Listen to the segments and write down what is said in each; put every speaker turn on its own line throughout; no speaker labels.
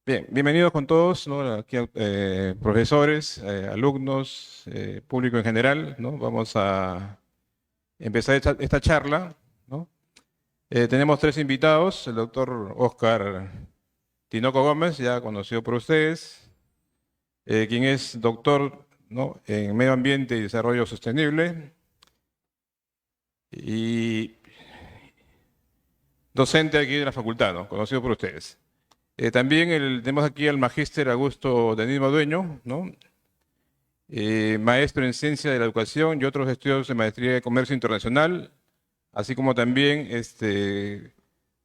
Bien, bienvenidos con todos, ¿no? Aquí, profesores, alumnos, público en general, ¿no? Vamos a empezar esta charla, ¿no? Tenemos tres invitados, el doctor Oscar Tinoco Gómez, ya conocido por ustedes, quien es doctor, ¿no? en Medio Ambiente y Desarrollo Sostenible y docente aquí de la facultad, ¿no? Conocido por ustedes. También tenemos aquí al magíster Augusto Denis Madueño, ¿no? Maestro en Ciencia de la Educación y otros estudios de Maestría de Comercio Internacional, así como también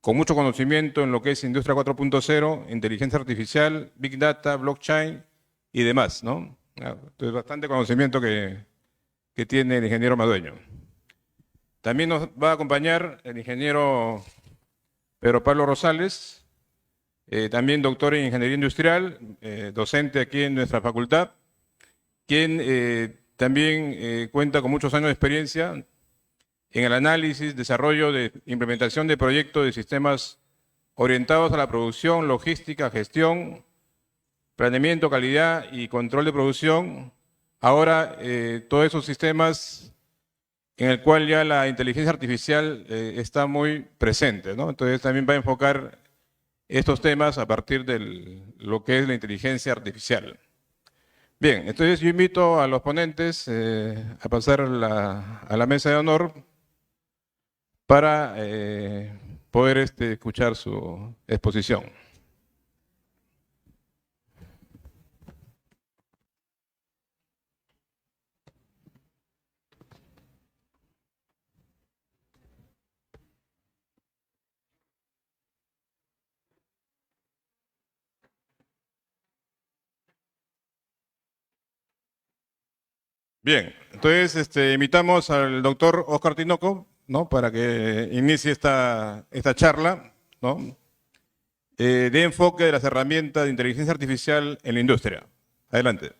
con mucho conocimiento en lo que es Industria 4.0, inteligencia artificial, Big Data, blockchain y demás, ¿no? Entonces, bastante conocimiento que tiene el ingeniero Madueño. También nos va a acompañar el ingeniero Pedro Pablo Rosales, también doctor en Ingeniería Industrial, docente aquí en nuestra facultad, quien también cuenta con muchos años de experiencia en el análisis, desarrollo de implementación de proyectos de sistemas orientados a la producción, logística, gestión, planeamiento, calidad y control de producción. Ahora, todos esos sistemas en el cual ya la inteligencia artificial está muy presente, ¿no? Entonces también va a enfocar estos temas a partir de lo que es la inteligencia artificial. Bien, entonces yo invito a los ponentes a pasar a la mesa de honor para poder escuchar su exposición. Bien, entonces invitamos al doctor Oscar Tinoco, ¿no? Para que inicie esta charla, ¿no? De enfoque de las herramientas de inteligencia artificial en la industria. Adelante.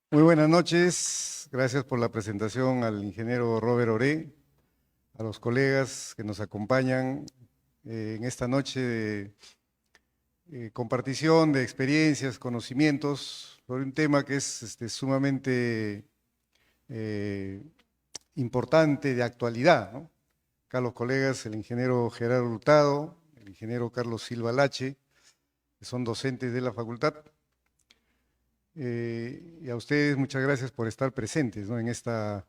Muy buenas noches, gracias por la presentación al ingeniero Robert Oré, a los colegas que nos acompañan en esta noche de compartición de experiencias, conocimientos sobre un tema que es sumamente eh, importante, de actualidad, ¿no? Acá los colegas, el ingeniero Gerardo Hurtado, el ingeniero Carlos Silva Lache, que son docentes de la facultad. Y a ustedes muchas gracias por estar presentes, ¿no? en esta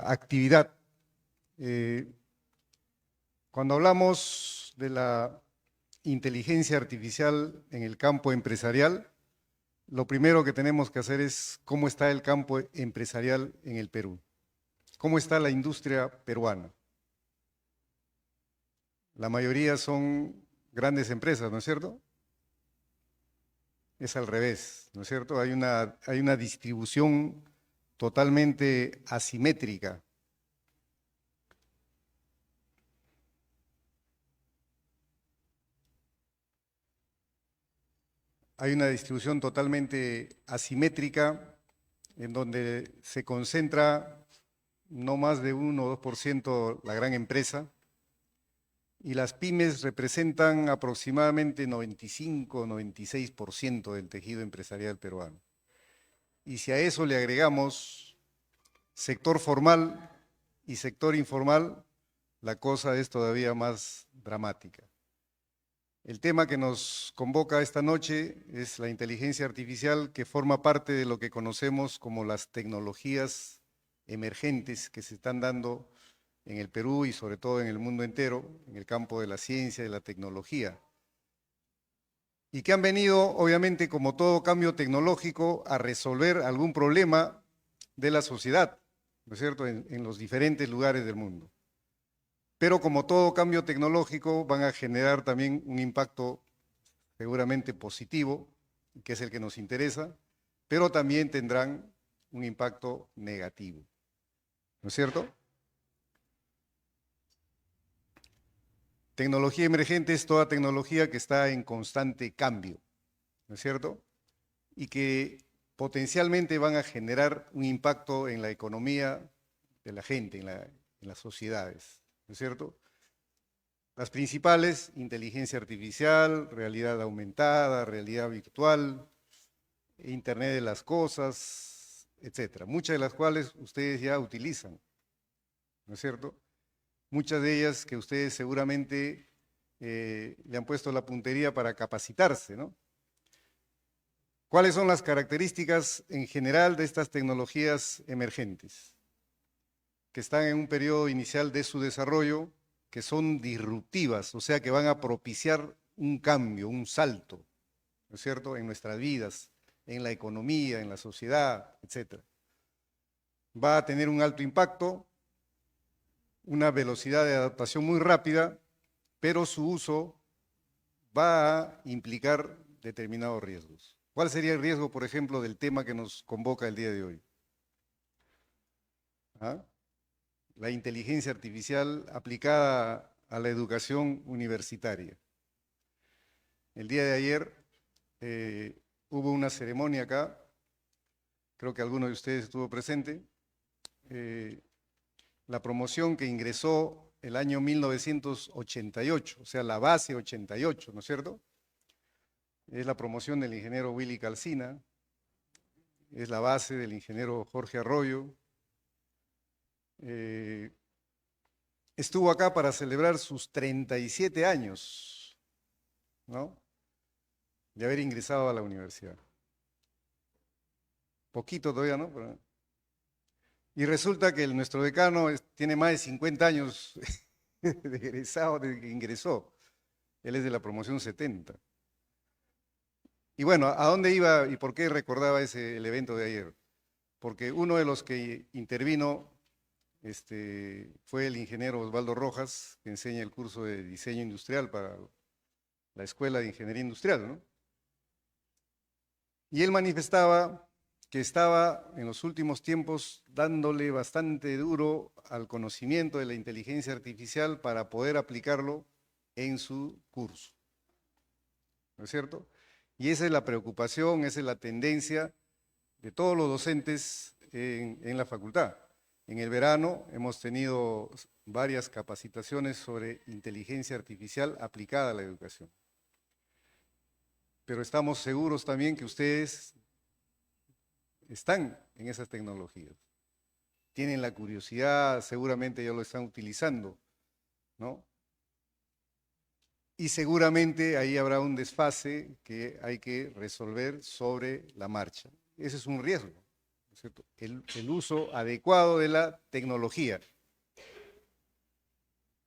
actividad. Cuando hablamos de la inteligencia artificial en el campo empresarial, lo primero que tenemos que hacer es cómo está el campo empresarial en el Perú, cómo está la industria peruana. La mayoría son grandes empresas, ¿no es cierto? Es al revés, ¿no es cierto? Hay una distribución totalmente asimétrica. Hay una distribución totalmente asimétrica en donde se concentra no más de 1 o 2% la gran empresa y las pymes representan aproximadamente 95 o 96% del tejido empresarial peruano. Y si a eso le agregamos sector formal y sector informal, la cosa es todavía más dramática. El tema que nos convoca esta noche es la inteligencia artificial, que forma parte de lo que conocemos como las tecnologías emergentes que se están dando en el Perú y sobre todo en el mundo entero, en el campo de la ciencia y de la tecnología. Y que han venido, obviamente, como todo cambio tecnológico, a resolver algún problema de la sociedad, ¿no es cierto?, en los diferentes lugares del mundo. Pero como todo cambio tecnológico, van a generar también un impacto seguramente positivo, que es el que nos interesa, pero también tendrán un impacto negativo, ¿no es cierto? Tecnología emergente es toda tecnología que está en constante cambio, ¿no es cierto? Y que potencialmente van a generar un impacto en la economía de la gente en las sociedades, ¿no es cierto? Las principales, inteligencia artificial, realidad aumentada, realidad virtual, Internet de las cosas, etcétera. Muchas de las cuales ustedes ya utilizan, ¿no es cierto? Muchas de ellas que ustedes seguramente le han puesto la puntería para capacitarse, ¿no? ¿Cuáles son las características en general de estas tecnologías emergentes? Que están en un periodo inicial de su desarrollo, que son disruptivas, o sea que van a propiciar un cambio, un salto, ¿no es cierto?, en nuestras vidas, en la economía, en la sociedad, etc. Va a tener un alto impacto, una velocidad de adaptación muy rápida, pero su uso va a implicar determinados riesgos. ¿Cuál sería el riesgo, por ejemplo, del tema que nos convoca el día de hoy? ¿Ah? La inteligencia artificial aplicada a la educación universitaria. El día de ayer hubo una ceremonia acá, creo que alguno de ustedes estuvo presente, la promoción que ingresó el año 1988, o sea, la base 88, ¿no es cierto? Es la promoción del ingeniero Willy Calcina, es la base del ingeniero Jorge Arroyo. Estuvo acá para celebrar sus 37 años, ¿no?, de haber ingresado a la universidad. Poquito todavía, ¿no? Y resulta que nuestro decano tiene más de 50 años de egresado desde que ingresó. Él es de la promoción 70. Y bueno, ¿a dónde iba y por qué recordaba el evento de ayer? Porque uno de los que intervino fue el ingeniero Osvaldo Rojas, que enseña el curso de diseño industrial para la Escuela de Ingeniería Industrial, ¿no? Y él manifestaba que estaba en los últimos tiempos dándole bastante duro al conocimiento de la inteligencia artificial para poder aplicarlo en su curso, ¿no es cierto? Y esa es la preocupación, esa es la tendencia de todos los docentes en la facultad. En el verano hemos tenido varias capacitaciones sobre inteligencia artificial aplicada a la educación. Pero estamos seguros también que ustedes están en esas tecnologías. Tienen la curiosidad, seguramente ya lo están utilizando, ¿no? Y seguramente ahí habrá un desfase que hay que resolver sobre la marcha. Ese es un riesgo, ¿no es cierto? El uso adecuado de la tecnología.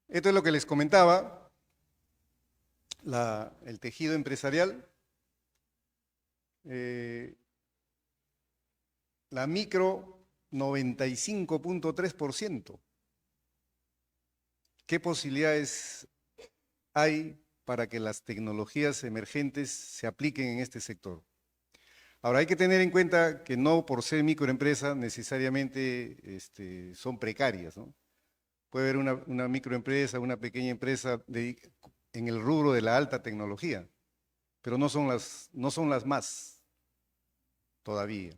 Esto es lo que les comentaba, el tejido empresarial. La micro, 95.3%. ¿Qué posibilidades hay para que las tecnologías emergentes se apliquen en este sector? Ahora, hay que tener en cuenta que no por ser microempresa necesariamente son precarias, ¿no? Puede haber una microempresa, una pequeña empresa en el rubro de la alta tecnología, pero no son las más todavía,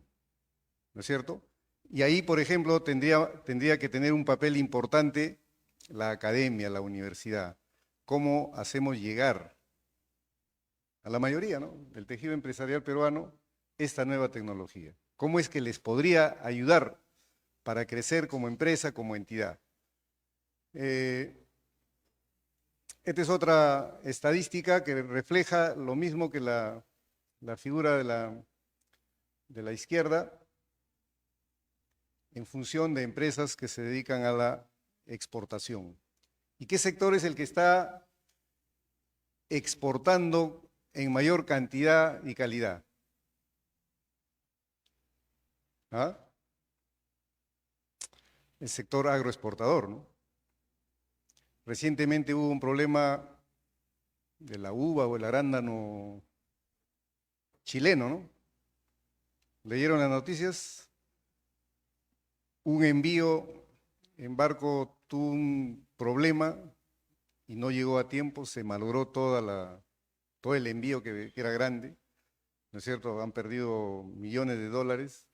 ¿no es cierto? Y ahí, por ejemplo, tendría que tener un papel importante la academia, la universidad. ¿Cómo hacemos llegar a la mayoría, ¿no?, del tejido empresarial peruano esta nueva tecnología? ¿Cómo es que les podría ayudar para crecer como empresa, como entidad? Esta es otra estadística que refleja lo mismo que la figura de la izquierda, en función de empresas que se dedican a la exportación. ¿Y qué sector es el que está exportando en mayor cantidad y calidad? ¿Ah? El sector agroexportador, ¿no? Recientemente hubo un problema de la uva o el arándano chileno, ¿no? ¿Leyeron las noticias? Un envío en barco tuvo un problema y no llegó a tiempo, se malogró todo el envío que era grande, ¿no es cierto? Han perdido millones de dólares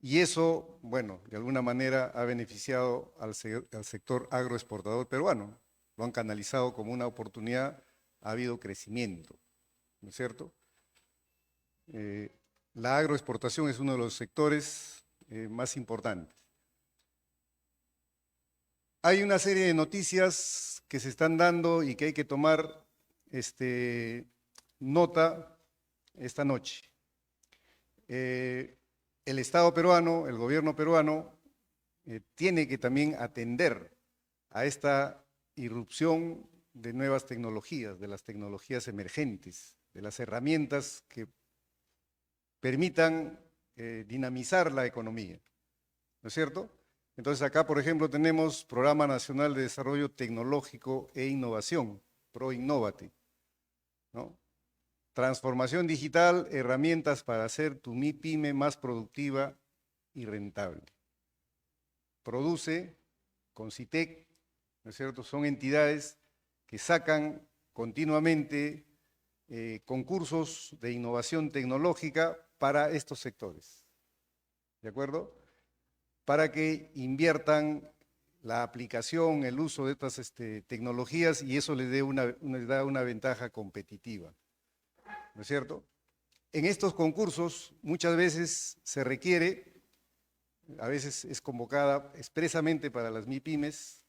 Y eso, bueno, de alguna manera ha beneficiado al sector agroexportador peruano. Lo han canalizado como una oportunidad, ha habido crecimiento, ¿no es cierto? La agroexportación es uno de los sectores más importantes. Hay una serie de noticias que se están dando y que hay que tomar nota esta noche. El Estado peruano, el gobierno peruano, tiene que también atender a esta irrupción de nuevas tecnologías, de las tecnologías emergentes, de las herramientas que permitan dinamizar la economía, ¿no es cierto? Entonces acá, por ejemplo, tenemos Programa Nacional de Desarrollo Tecnológico e Innovación, ProInnovate, ¿no? Transformación digital, herramientas para hacer tu MIPYME más productiva y rentable. Produce, Concitec, ¿no es cierto? Son entidades que sacan continuamente concursos de innovación tecnológica para estos sectores, ¿de acuerdo? Para que inviertan la aplicación, el uso de estas tecnologías y eso les da una ventaja competitiva, ¿no es cierto? En estos concursos muchas veces se requiere, a veces es convocada expresamente para las MIPYMES,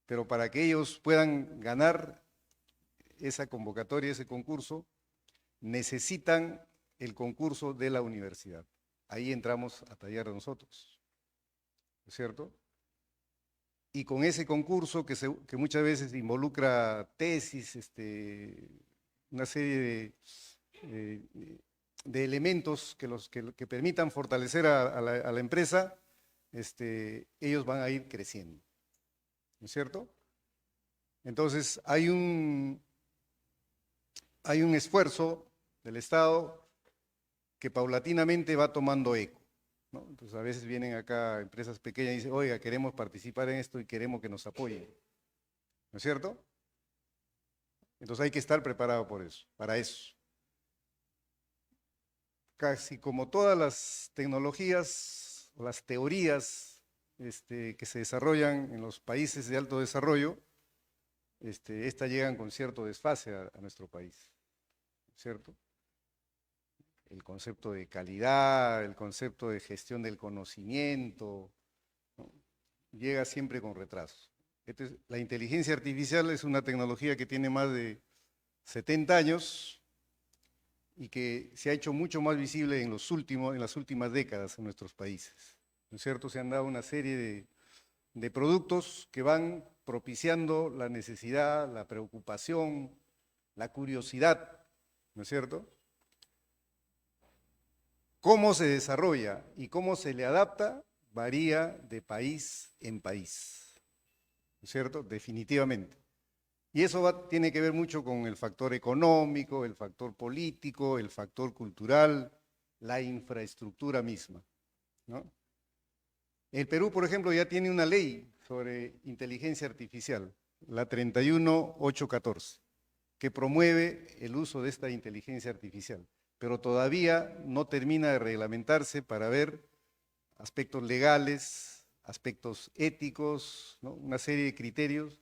pero para que ellos puedan ganar esa convocatoria, ese concurso, necesitan el concurso de la universidad. Ahí entramos a tallar nosotros, ¿no es cierto? Y con ese concurso que muchas veces involucra tesis, una serie de elementos que permitan fortalecer a la empresa, ellos van a ir creciendo, ¿no es cierto? Entonces hay un esfuerzo del Estado que paulatinamente va tomando eco, ¿no? Entonces a veces vienen acá empresas pequeñas y dicen, oiga, queremos participar en esto y queremos que nos apoyen, ¿no es cierto? Entonces hay que estar preparado para eso. Casi como todas las tecnologías o las teorías que se desarrollan en los países de alto desarrollo, estas llegan con cierto desfase a nuestro país, ¿cierto? El concepto de calidad, el concepto de gestión del conocimiento, ¿no? Llega siempre con retraso. La inteligencia artificial es una tecnología que tiene más de 70 años y que se ha hecho mucho más visible en las últimas décadas en nuestros países, ¿no es cierto? Se han dado una serie de productos que van propiciando la necesidad, la preocupación, la curiosidad, ¿no es cierto? Cómo se desarrolla y cómo se le adapta varía de país en país, ¿no es cierto? Definitivamente. Y eso tiene que ver mucho con el factor económico, el factor político, el factor cultural, la infraestructura misma, ¿no? El Perú, por ejemplo, ya tiene una ley sobre inteligencia artificial, la 31814, que promueve el uso de esta inteligencia artificial, pero todavía no termina de reglamentarse para ver aspectos legales, aspectos éticos, ¿no? Una serie de criterios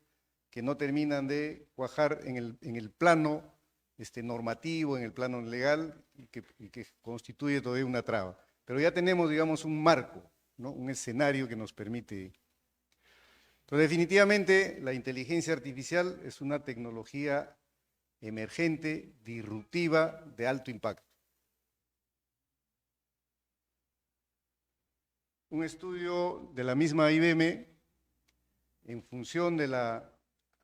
que no terminan de cuajar en el plano normativo, en el plano legal, y que constituye todavía una traba. Pero ya tenemos, digamos, un marco, ¿no? Un escenario que nos permite. Entonces, definitivamente, la inteligencia artificial es una tecnología emergente, disruptiva, de alto impacto. Un estudio de la misma IBM, en función de la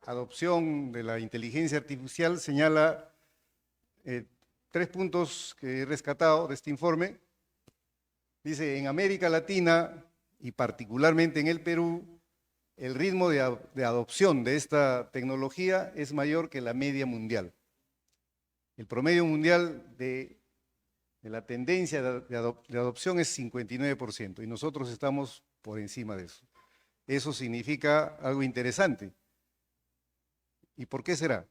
adopción de la inteligencia artificial, señala 3 puntos que he rescatado de este informe. Dice, en América Latina y particularmente en el Perú, el ritmo de adopción de esta tecnología es mayor que la media mundial. El promedio mundial de la tendencia de adopción es 59% y nosotros estamos por encima de eso. Eso significa algo interesante. ¿Y por qué será?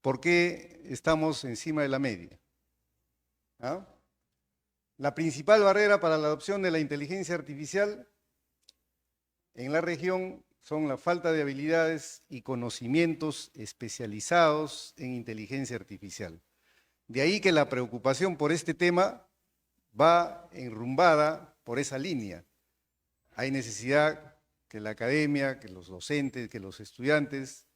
¿Por qué estamos encima de la media? ¿Ah? La principal barrera para la adopción de la inteligencia artificial en la región son la falta de habilidades y conocimientos especializados en inteligencia artificial. De ahí que la preocupación por este tema va enrumbada por esa línea. Hay necesidad que la academia, que los docentes, que los estudiantes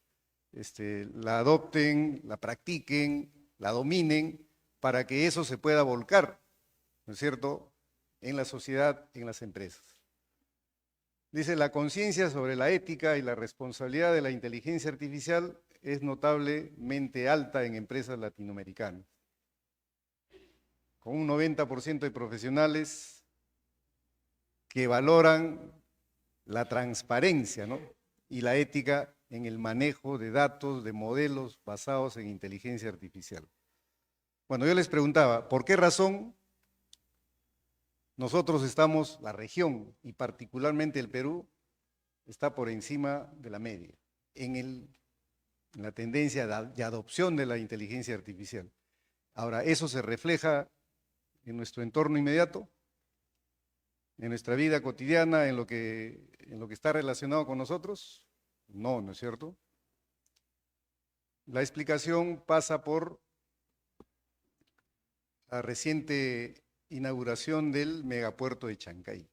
la adopten, la practiquen, la dominen, para que eso se pueda volcar, ¿no es cierto?, en la sociedad, en las empresas. Dice, la conciencia sobre la ética y la responsabilidad de la inteligencia artificial es notablemente alta en empresas latinoamericanas, con un 90% de profesionales que valoran la transparencia, ¿no?, y la ética en el manejo de datos, de modelos basados en inteligencia artificial. Bueno, yo les preguntaba, ¿por qué razón nosotros estamos, la región, y particularmente el Perú, está por encima de la media en la tendencia de adopción de la inteligencia artificial? Ahora, ¿eso se refleja en nuestro entorno inmediato, en nuestra vida cotidiana, en lo que está relacionado con nosotros? No, ¿no es cierto? La explicación pasa por la reciente inauguración del megapuerto de Chancay.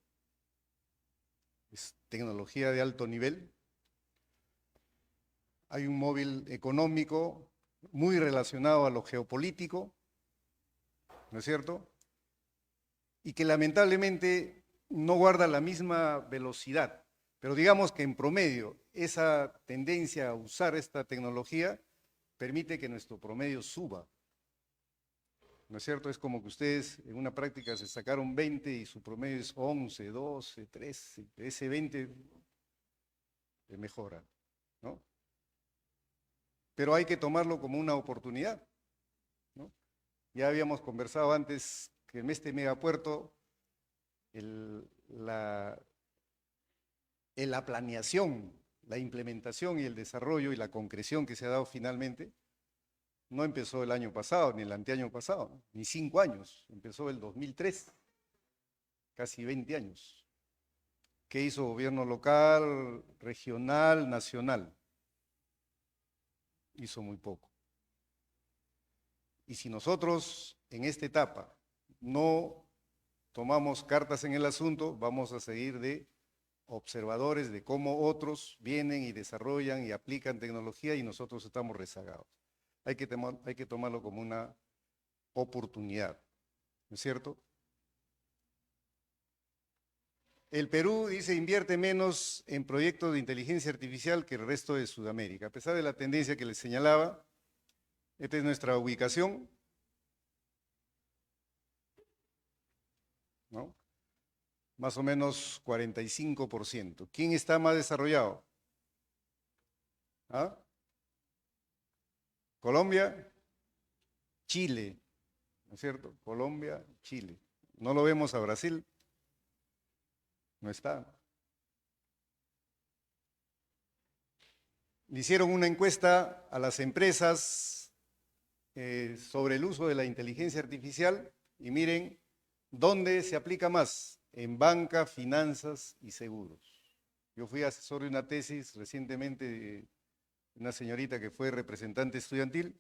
Es tecnología de alto nivel. Hay un móvil económico muy relacionado a lo geopolítico, ¿no es cierto?, y que lamentablemente no guarda la misma velocidad. Pero digamos que en promedio, esa tendencia a usar esta tecnología permite que nuestro promedio suba, ¿no es cierto? Es como que ustedes en una práctica se sacaron 20 y su promedio es 11, 12, 13, ese 20 mejora, ¿no? Pero hay que tomarlo como una oportunidad, ¿no? Ya habíamos conversado antes que en este megapuerto la planeación, la implementación y el desarrollo y la concreción que se ha dado finalmente no empezó el año pasado, ni el anteaño pasado, ¿no?, ni 5 años, empezó el 2003, casi 20 años. ¿Qué hizo gobierno local, regional, nacional? Hizo muy poco. Y si nosotros en esta etapa no tomamos cartas en el asunto, vamos a seguir de observadores de cómo otros vienen y desarrollan y aplican tecnología y nosotros estamos rezagados. Hay que tomarlo como una oportunidad, ¿no es cierto? El Perú, dice, invierte menos en proyectos de inteligencia artificial que el resto de Sudamérica. A pesar de la tendencia que les señalaba, esta es nuestra ubicación, ¿no? Más o menos 45%. ¿Quién está más desarrollado? ¿Ah? Colombia, Chile, ¿no es cierto? Colombia, Chile. No lo vemos a Brasil, no está. Le hicieron una encuesta a las empresas sobre el uso de la inteligencia artificial y miren dónde se aplica más, en banca, finanzas y seguros. Yo fui asesor de una tesis recientemente de una señorita que fue representante estudiantil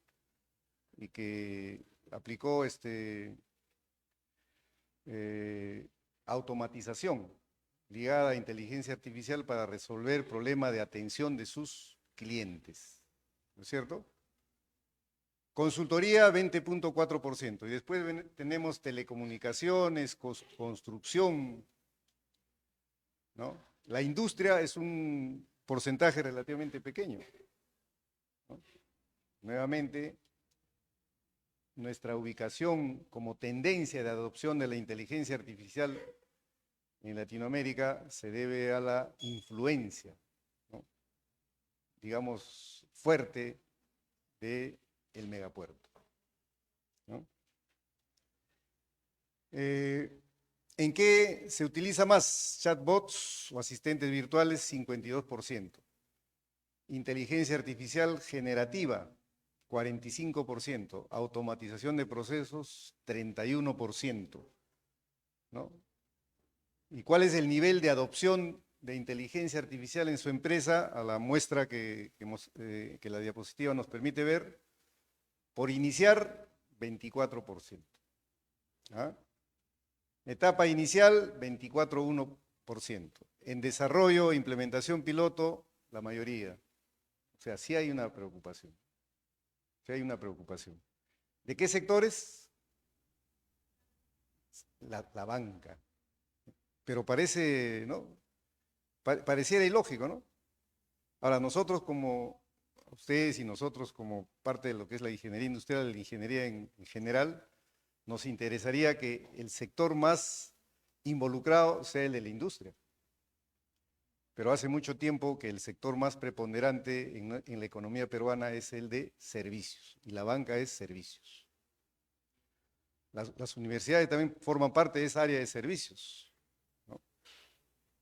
y que aplicó automatización ligada a inteligencia artificial para resolver problemas de atención de sus clientes, ¿no es cierto? Consultoría 20.4%, y después tenemos telecomunicaciones, construcción, ¿no? La industria es un porcentaje relativamente pequeño, ¿no? Nuevamente, nuestra ubicación como tendencia de adopción de la inteligencia artificial en Latinoamérica se debe a la influencia, ¿no?, digamos, fuerte del megapuerto, ¿no? ¿En qué se utiliza más? Chatbots o asistentes virtuales, 52%. Inteligencia artificial generativa, 45%. Automatización de procesos, 31%. ¿no? ¿Y cuál es el nivel de adopción de inteligencia artificial en su empresa? A la muestra que la diapositiva nos permite ver. Por iniciar, 24%. ¿Ah? Etapa inicial, 24,1%. En desarrollo e implementación piloto, la mayoría. O sea, sí hay una preocupación. Sí hay una preocupación. ¿De qué sectores? La banca. Pero parece, ¿no? Pareciera ilógico, ¿no? Ahora, nosotros como, ustedes y nosotros como parte de lo que es la ingeniería industrial, la ingeniería en general, nos interesaría que el sector más involucrado sea el de la industria. Pero hace mucho tiempo que el sector más preponderante en la economía peruana es el de servicios, y la banca es servicios. Las universidades también forman parte de esa área de servicios, ¿no?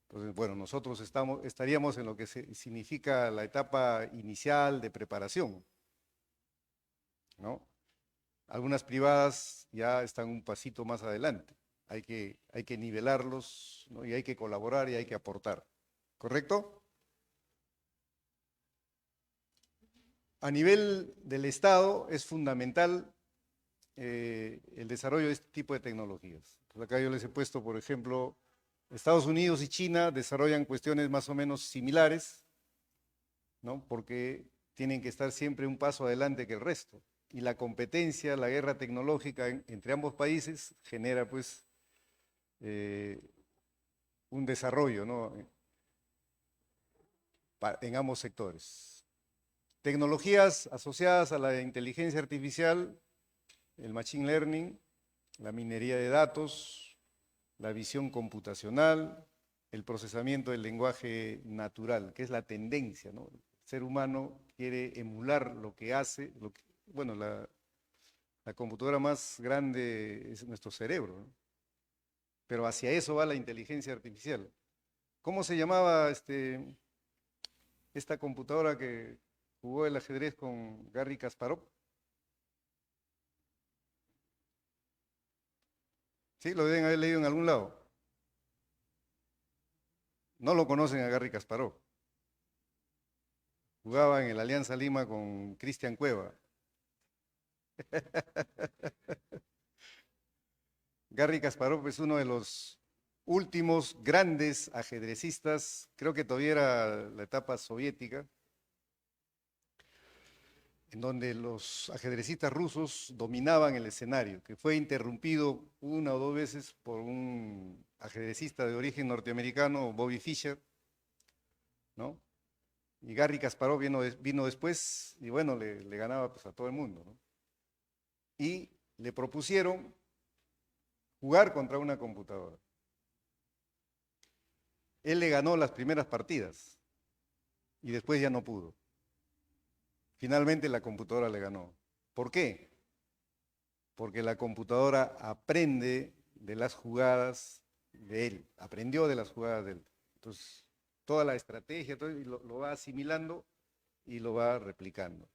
Entonces, bueno, nosotros estaríamos en lo que significa la etapa inicial de preparación, ¿no? Algunas privadas ya están un pasito más adelante. Hay que nivelarlos, ¿no? Y hay que colaborar y hay que aportar. ¿Correcto? A nivel del Estado es fundamental el desarrollo de este tipo de tecnologías. Pues acá yo les he puesto, por ejemplo, Estados Unidos y China desarrollan cuestiones más o menos similares, ¿no? Porque tienen que estar siempre un paso adelante que el resto. Y la competencia, la guerra tecnológica entre ambos países genera pues un desarrollo, ¿no? En ambos sectores. Tecnologías asociadas a la inteligencia artificial, el machine learning, la minería de datos, la visión computacional, el procesamiento del lenguaje natural, que es la tendencia, ¿no? El ser humano quiere emular lo que hace, bueno, la computadora más grande es nuestro cerebro, ¿no? Pero hacia eso va la inteligencia artificial. ¿Cómo se llamaba esta computadora que jugó el ajedrez con Garry Kasparov? Sí, lo deben haber leído en algún lado. No lo conocen a Garry Kasparov. Jugaba en el Alianza Lima con Cristian Cueva. Garry Kasparov es uno de los últimos grandes ajedrecistas, creo que todavía era la etapa soviética, en donde los ajedrecistas rusos dominaban el escenario, que fue interrumpido una o dos veces por un ajedrecista de origen norteamericano, Bobby Fischer, ¿no? Y Garry Kasparov vino después y bueno, le ganaba pues, a todo el mundo, ¿no? Y le propusieron jugar contra una computadora. Él le ganó las primeras partidas y después ya no pudo. Finalmente la computadora le ganó. ¿Por qué? Porque la computadora aprende de las jugadas de él, aprendió de las jugadas de él. Entonces, toda la estrategia lo va asimilando y lo va replicando.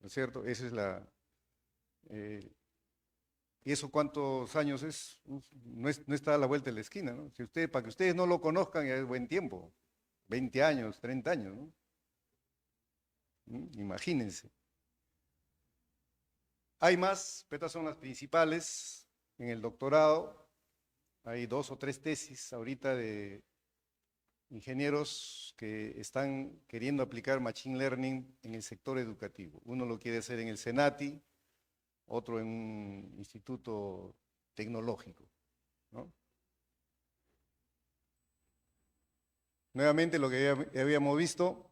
¿No es cierto? Esa es ¿y eso cuántos años es? No está a la vuelta de la esquina, ¿no? Para que ustedes no lo conozcan ya es buen tiempo. 20 años, 30 años, ¿no? Imagínense. Hay más, estas son las principales. En el doctorado hay 2 o 3 tesis ahorita de ingenieros que están queriendo aplicar Machine Learning en el sector educativo. Uno lo quiere hacer en el CENATI, otro en un instituto tecnológico, ¿no? Nuevamente lo que habíamos visto,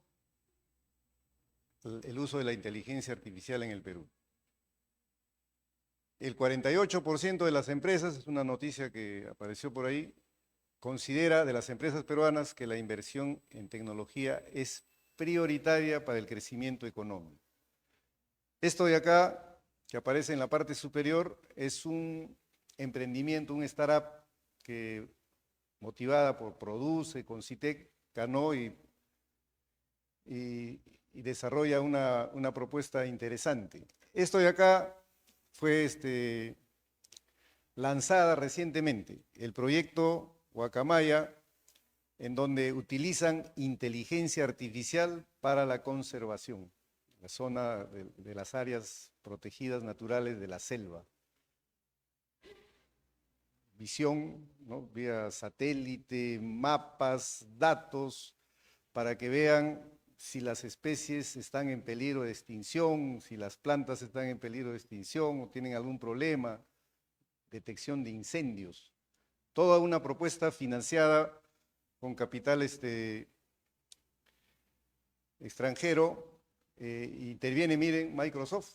el uso de la inteligencia artificial en el Perú. El 48% de las empresas, es una noticia que apareció por ahí, considera de las empresas peruanas que la inversión en tecnología es prioritaria para el crecimiento económico. Esto de acá, que aparece en la parte superior, es un emprendimiento, un startup que motivada por Produce, Concitec, ganó y desarrolla una propuesta interesante. Esto de acá fue lanzada recientemente, el proyecto Guacamaya, en donde utilizan inteligencia artificial para la conservación, la zona de las áreas protegidas naturales de la selva. Visión, ¿no?, vía satélite, mapas, datos, para que vean si las especies están en peligro de extinción, si las plantas están en peligro de extinción o tienen algún problema, detección de incendios. Toda una propuesta financiada con capital extranjero. Interviene, miren, Microsoft,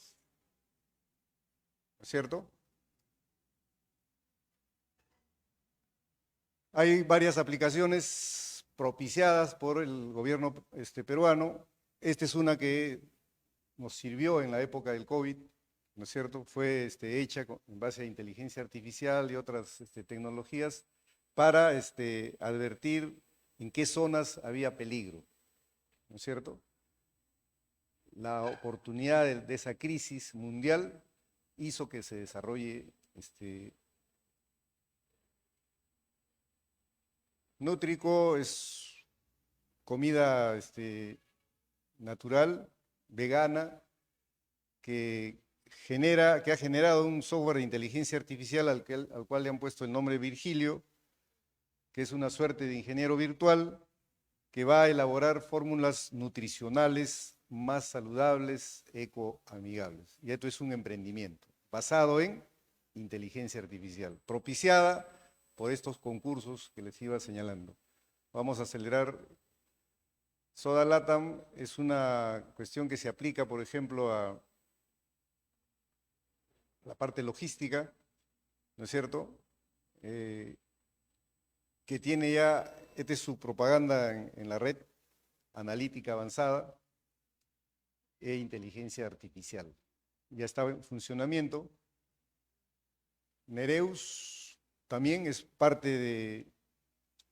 ¿no es cierto? Hay varias aplicaciones propiciadas por el gobierno peruano. Esta es una que nos sirvió en la época del COVID, ¿no es cierto? Fue hecha en base a inteligencia artificial y otras tecnologías para advertir en qué zonas había peligro, ¿no es cierto? La oportunidad de esa crisis mundial hizo que se desarrolle Nutrico. Es comida natural, vegana, que ha generado un software de inteligencia artificial al cual le han puesto el nombre Virgilio, que es una suerte de ingeniero virtual que va a elaborar fórmulas nutricionales más saludables, ecoamigables. Y esto es un emprendimiento basado en inteligencia artificial, propiciada por estos concursos que les iba señalando. Vamos a acelerar. Soda Latam es una cuestión que se aplica, por ejemplo, a la parte logística, ¿no es cierto? Que tiene ya, esta es su propaganda en la red, analítica avanzada e inteligencia artificial. Ya está en funcionamiento. Nereus también es parte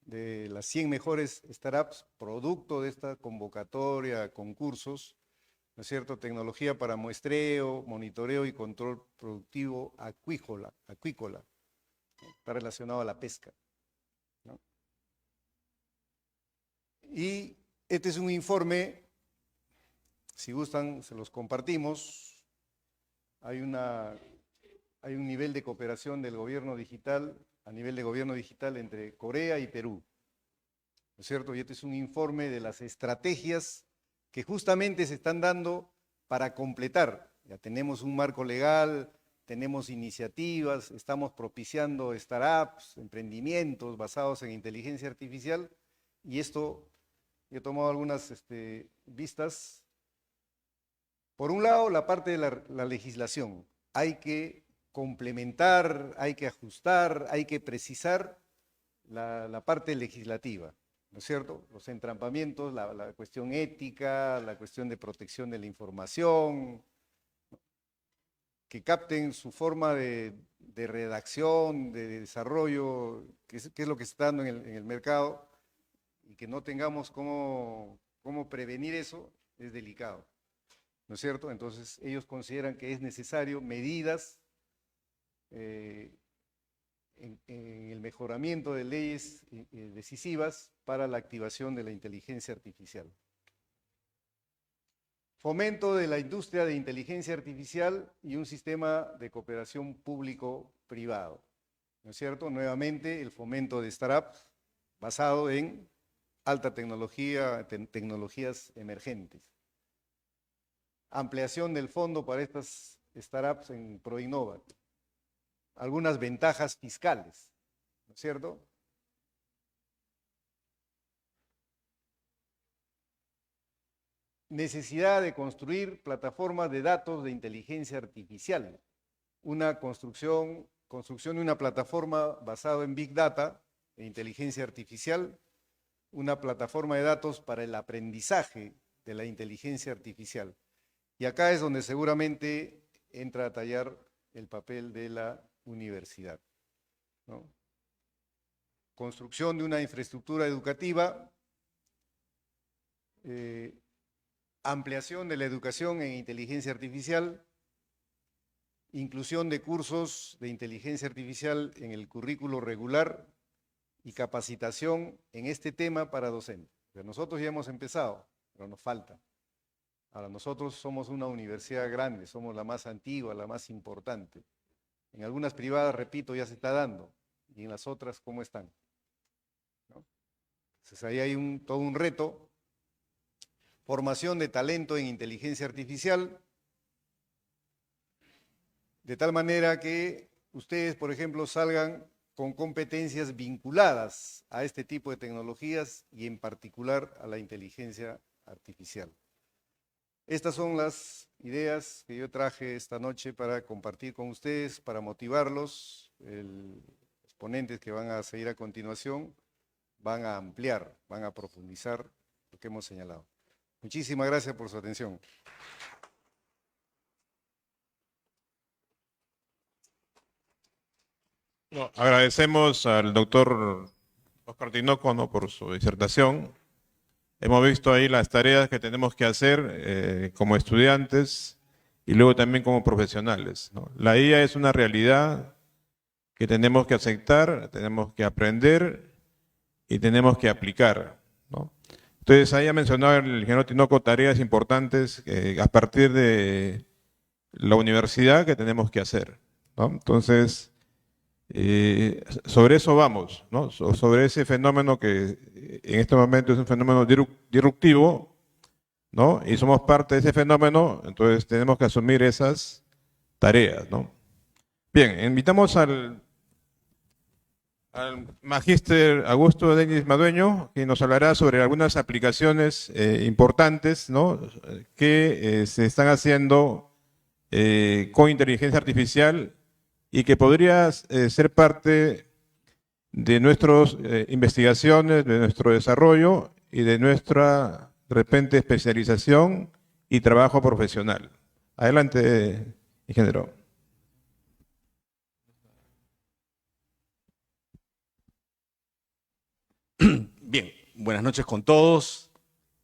de las 100 mejores startups, producto de esta convocatoria, concursos, ¿no es cierto? Tecnología para muestreo, monitoreo y control productivo acuícola, está relacionado a la pesca, ¿no? Y este es un informe, si gustan se los compartimos. Hay un nivel de cooperación del gobierno digital, a nivel de gobierno digital entre Corea y Perú, ¿no es cierto? Y este es un informe de las estrategias que justamente se están dando para completar. Ya tenemos un marco legal, tenemos iniciativas, estamos propiciando startups, emprendimientos basados en inteligencia artificial, y esto, yo he tomado algunas vistas. Por un lado, la parte de la legislación. Hay que complementar, hay que ajustar, hay que precisar la parte legislativa, ¿no es cierto? Los entrampamientos, la cuestión ética, la cuestión de protección de la información, que capten su forma de redacción, de desarrollo, que es lo que se está dando en el mercado, y que no tengamos cómo prevenir eso, es delicado, ¿no es cierto? Entonces ellos consideran que es necesario medidas en el mejoramiento de leyes decisivas para la activación de la inteligencia artificial. Fomento de la industria de inteligencia artificial y un sistema de cooperación público-privado, ¿no es cierto? Nuevamente, el fomento de startups basado en alta tecnología, tecnologías emergentes. Ampliación del fondo para estas startups en ProInnova. Algunas ventajas fiscales, ¿no es cierto? Necesidad de construir plataformas de datos de inteligencia artificial. Una construcción de una plataforma basada en Big Data e inteligencia artificial, una plataforma de datos para el aprendizaje de la inteligencia artificial. Y acá es donde seguramente entra a tallar el papel de la universidad, ¿no? Construcción de una infraestructura educativa, ampliación de la educación en inteligencia artificial inclusión de cursos de inteligencia artificial en el currículo regular y capacitación en este tema para docentes. Pero nosotros ya hemos empezado, pero nos falta. Ahora, nosotros somos una universidad grande, somos la más antigua, la más importante. En algunas privadas, repito, ya se está dando, y en las otras, ¿cómo están? ¿No? Entonces ahí hay todo un reto. Formación de talento en inteligencia artificial, de tal manera que ustedes, por ejemplo, salgan con competencias vinculadas a este tipo de tecnologías y en particular a la inteligencia artificial. Estas son las ideas que yo traje esta noche para compartir con ustedes, para motivarlos. Los ponentes que van a seguir a continuación van a ampliar, van a profundizar lo que hemos señalado. Muchísimas gracias por su atención.
No, agradecemos al doctor Oscar Tinoco, ¿no?, por su disertación. Hemos visto ahí las tareas que tenemos que hacer como estudiantes y luego también como profesionales, ¿no? La IA es una realidad que tenemos que aceptar, tenemos que aprender y tenemos que aplicar, ¿no? Entonces, ahí ha mencionado el ingeniero Tinoco tareas importantes a partir de la universidad que tenemos que hacer, ¿no? Entonces, sobre eso vamos, ¿no? Sobre ese fenómeno que en este momento es un fenómeno disruptivo, ¿no? Y somos parte de ese fenómeno, entonces tenemos que asumir esas tareas, ¿no? Bien, invitamos al magíster Augusto Denis Madueño, que nos hablará sobre algunas aplicaciones importantes, ¿no?, que se están haciendo con inteligencia artificial y que podría ser parte de nuestras investigaciones, de nuestro desarrollo y de nuestra, de repente, especialización y trabajo profesional. Adelante, ingeniero.
Bien, buenas noches con todos.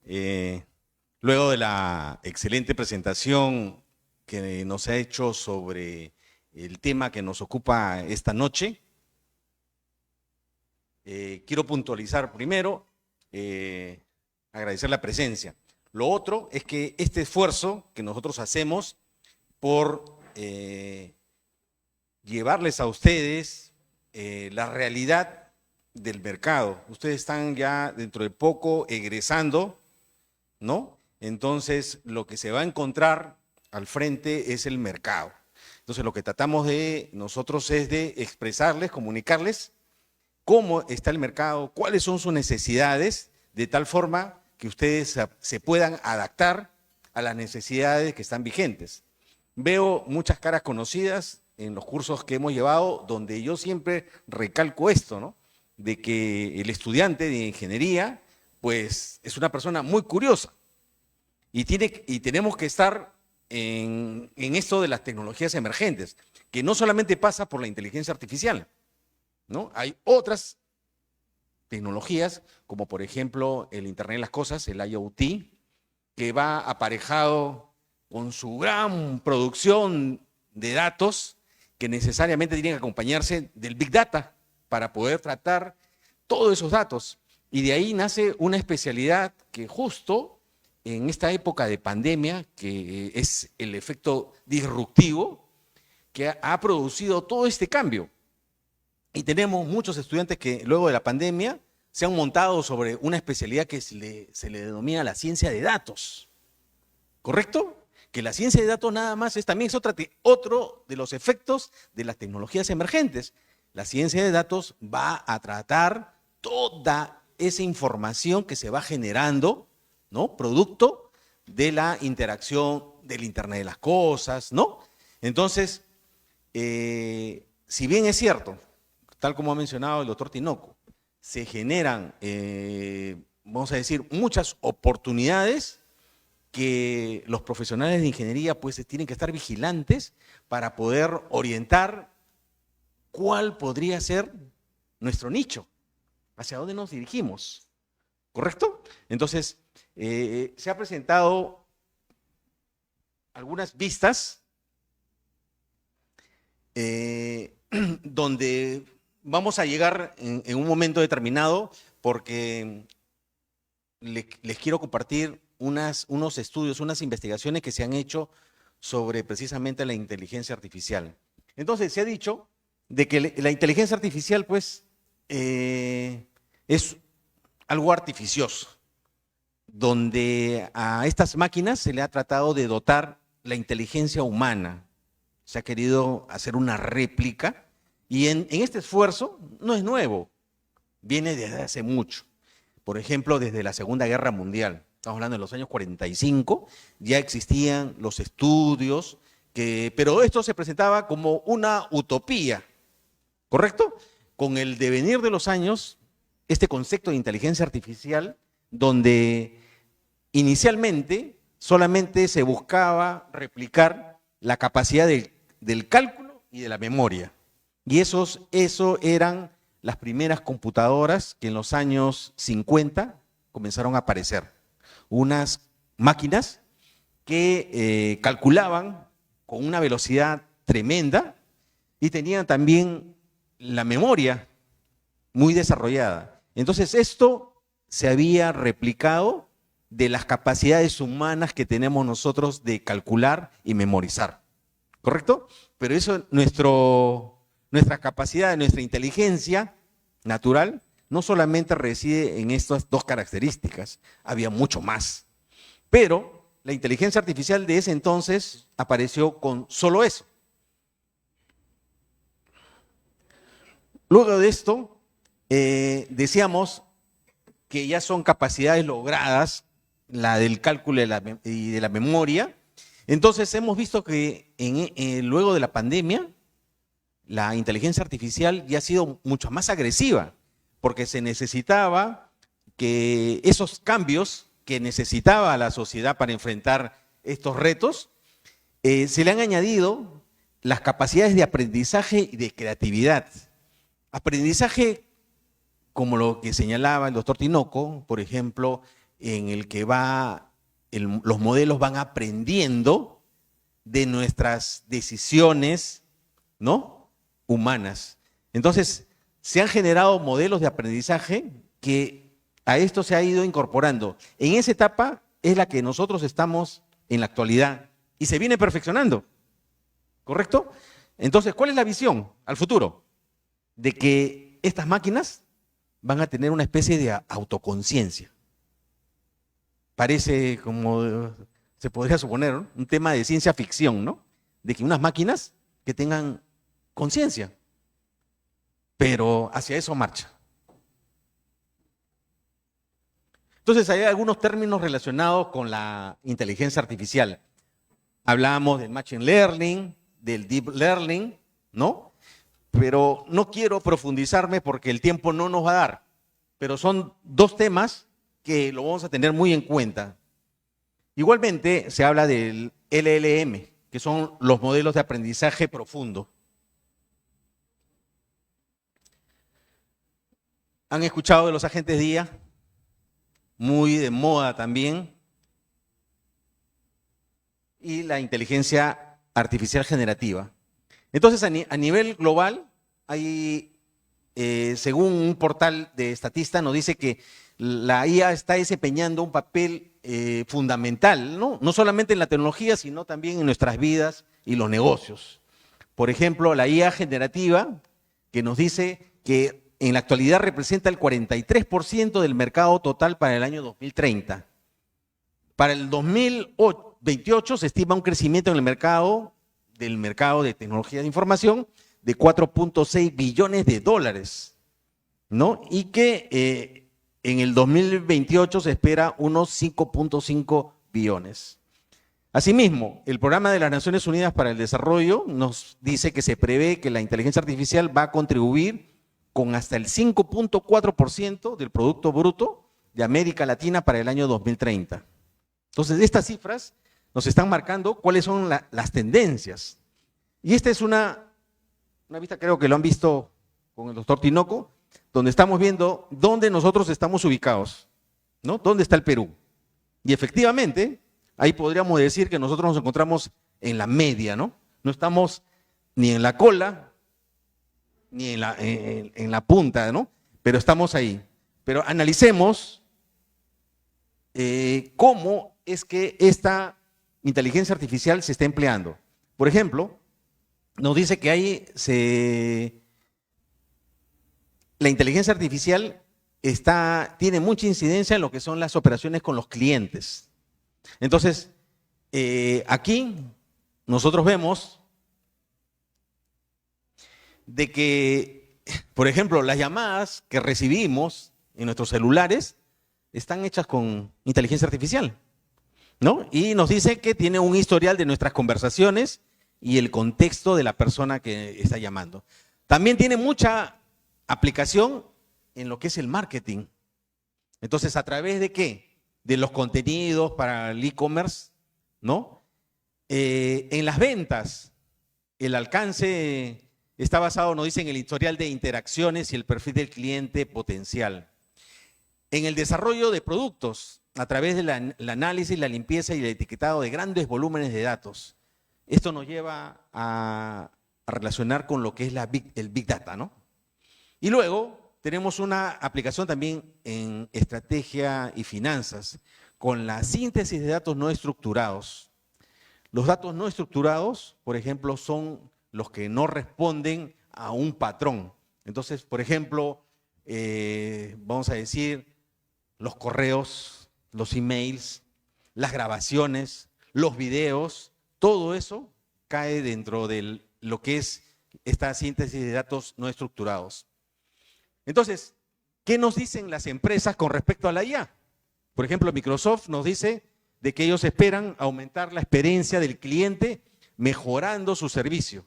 Luego de la excelente presentación que nos ha hecho sobre el tema que nos ocupa esta noche, quiero puntualizar primero, agradecer la presencia. Lo otro es que este esfuerzo que nosotros hacemos por llevarles a ustedes la realidad del mercado. Ustedes están ya dentro de poco egresando, ¿no? Entonces, lo que se va a encontrar al frente es el mercado. Entonces, lo que tratamos de nosotros es de expresarles, comunicarles cómo está el mercado, cuáles son sus necesidades, de tal forma que ustedes se puedan adaptar a las necesidades que están vigentes. Veo muchas caras conocidas en los cursos que hemos llevado, donde yo siempre recalco esto, ¿no?, de que el estudiante de ingeniería, pues, es una persona muy curiosa y tenemos que estar en esto de las tecnologías emergentes, que no solamente pasa por la inteligencia artificial, ¿no? Hay otras tecnologías, como por ejemplo el Internet de las Cosas, el IoT, que va aparejado con su gran producción de datos que necesariamente tienen que acompañarse del Big Data para poder tratar todos esos datos. Y de ahí nace una especialidad que justo en esta época de pandemia, que es el efecto disruptivo, que ha producido todo este cambio. Y tenemos muchos estudiantes que luego de la pandemia se han montado sobre una especialidad que se le denomina la ciencia de datos. ¿Correcto? Que la ciencia de datos nada más también es otro de los efectos de las tecnologías emergentes. La ciencia de datos va a tratar toda esa información que se va generando, ¿no?, producto de la interacción del Internet de las Cosas, ¿no? Entonces, si bien es cierto, tal como ha mencionado el doctor Tinoco, se generan, vamos a decir, muchas oportunidades que los profesionales de ingeniería pues tienen que estar vigilantes para poder orientar cuál podría ser nuestro nicho, hacia dónde nos dirigimos, ¿correcto? Entonces, se ha presentado algunas vistas donde vamos a llegar en un momento determinado, porque les quiero compartir unos estudios, unas investigaciones que se han hecho sobre precisamente la inteligencia artificial. Entonces, se ha dicho de que la inteligencia artificial, pues, es algo artificioso, donde a estas máquinas se le ha tratado de dotar la inteligencia humana. Se ha querido hacer una réplica y en este esfuerzo no es nuevo, viene desde hace mucho. Por ejemplo, desde la Segunda Guerra Mundial, estamos hablando de los años 45, ya existían los estudios, pero esto se presentaba como una utopía, ¿correcto? Con el devenir de los años, este concepto de inteligencia artificial, donde inicialmente solamente se buscaba replicar la capacidad del cálculo y de la memoria. Y eso eran las primeras computadoras que en los años 50 comenzaron a aparecer. Unas máquinas que calculaban con una velocidad tremenda y tenían también la memoria muy desarrollada. Entonces esto se había replicado de las capacidades humanas que tenemos nosotros de calcular y memorizar, ¿correcto? Pero eso, nuestra capacidad, nuestra inteligencia natural, no solamente reside en estas dos características, había mucho más. Pero la inteligencia artificial de ese entonces apareció con solo eso. Luego de esto, decíamos que ya son capacidades logradas, la del cálculo y de la memoria. Entonces hemos visto que luego de la pandemia, la inteligencia artificial ya ha sido mucho más agresiva, porque se necesitaba que esos cambios que necesitaba la sociedad para enfrentar estos retos, se le han añadido las capacidades de aprendizaje y de creatividad. Aprendizaje como lo que señalaba el doctor Tinoco, por ejemplo, en el que los modelos van aprendiendo de nuestras decisiones, ¿no?, humanas. Entonces, se han generado modelos de aprendizaje que a esto se ha ido incorporando. En esa etapa es la que nosotros estamos en la actualidad y se viene perfeccionando, ¿correcto? Entonces, ¿cuál es la visión al futuro? De que estas máquinas van a tener una especie de autoconciencia. Parece, como se podría suponer, ¿no?, un tema de ciencia ficción, ¿no? De que unas máquinas que tengan conciencia, pero hacia eso marcha. Entonces, hay algunos términos relacionados con la inteligencia artificial. Hablamos del machine learning, del deep learning, ¿no? Pero no quiero profundizarme porque el tiempo no nos va a dar. Pero son dos temas que lo vamos a tener muy en cuenta. Igualmente, se habla del LLM, que son los modelos de aprendizaje profundo. ¿Han escuchado de los agentes de IA? Muy de moda también. Y la inteligencia artificial generativa. Entonces, a nivel global, hay, según un portal de Statista, nos dice que la IA está desempeñando un papel fundamental, ¿no? No solamente en la tecnología, sino también en nuestras vidas y los negocios. Por ejemplo, la IA generativa, que nos dice que en la actualidad representa el 43% del mercado total para el año 2030. Para el 2028 se estima un crecimiento en el mercado de tecnología de información de 4.6 billones de dólares, ¿no? Y que en el 2028 se espera unos 5.5 billones. Asimismo, el Programa de las Naciones Unidas para el Desarrollo nos dice que se prevé que la inteligencia artificial va a contribuir con hasta el 5.4% del Producto Bruto de América Latina para el año 2030. Entonces, estas cifras nos están marcando cuáles son las tendencias. Y esta es una vista, creo que lo han visto con el doctor Tinoco, donde estamos viendo dónde nosotros estamos ubicados, ¿no? ¿Dónde está el Perú? Y efectivamente, ahí podríamos decir que nosotros nos encontramos en la media, ¿no? No estamos ni en la cola, ni en la punta, ¿no? Pero estamos ahí. Pero analicemos cómo es que esta inteligencia artificial se está empleando. Por ejemplo, nos dice que la inteligencia artificial tiene mucha incidencia en lo que son las operaciones con los clientes. Entonces, aquí nosotros vemos de que, por ejemplo, las llamadas que recibimos en nuestros celulares están hechas con inteligencia artificial, ¿no? Y nos dice que tiene un historial de nuestras conversaciones y el contexto de la persona que está llamando. También tiene mucha aplicación en lo que es el marketing. Entonces, ¿a través de qué? De los contenidos para el e-commerce, ¿no? En las ventas, el alcance está basado, nos dice, en el historial de interacciones y el perfil del cliente potencial. En el desarrollo de productos, a través del análisis, la limpieza y el etiquetado de grandes volúmenes de datos. Esto nos lleva a relacionar con lo que es el Big Data, ¿no? Y luego tenemos una aplicación también en estrategia y finanzas, con la síntesis de datos no estructurados. Los datos no estructurados, por ejemplo, son los que no responden a un patrón. Entonces, por ejemplo, vamos a decir, los correos, los emails, las grabaciones, los videos, todo eso cae dentro de lo que es esta síntesis de datos no estructurados. Entonces, ¿qué nos dicen las empresas con respecto a la IA? Por ejemplo, Microsoft nos dice de que ellos esperan aumentar la experiencia del cliente mejorando su servicio.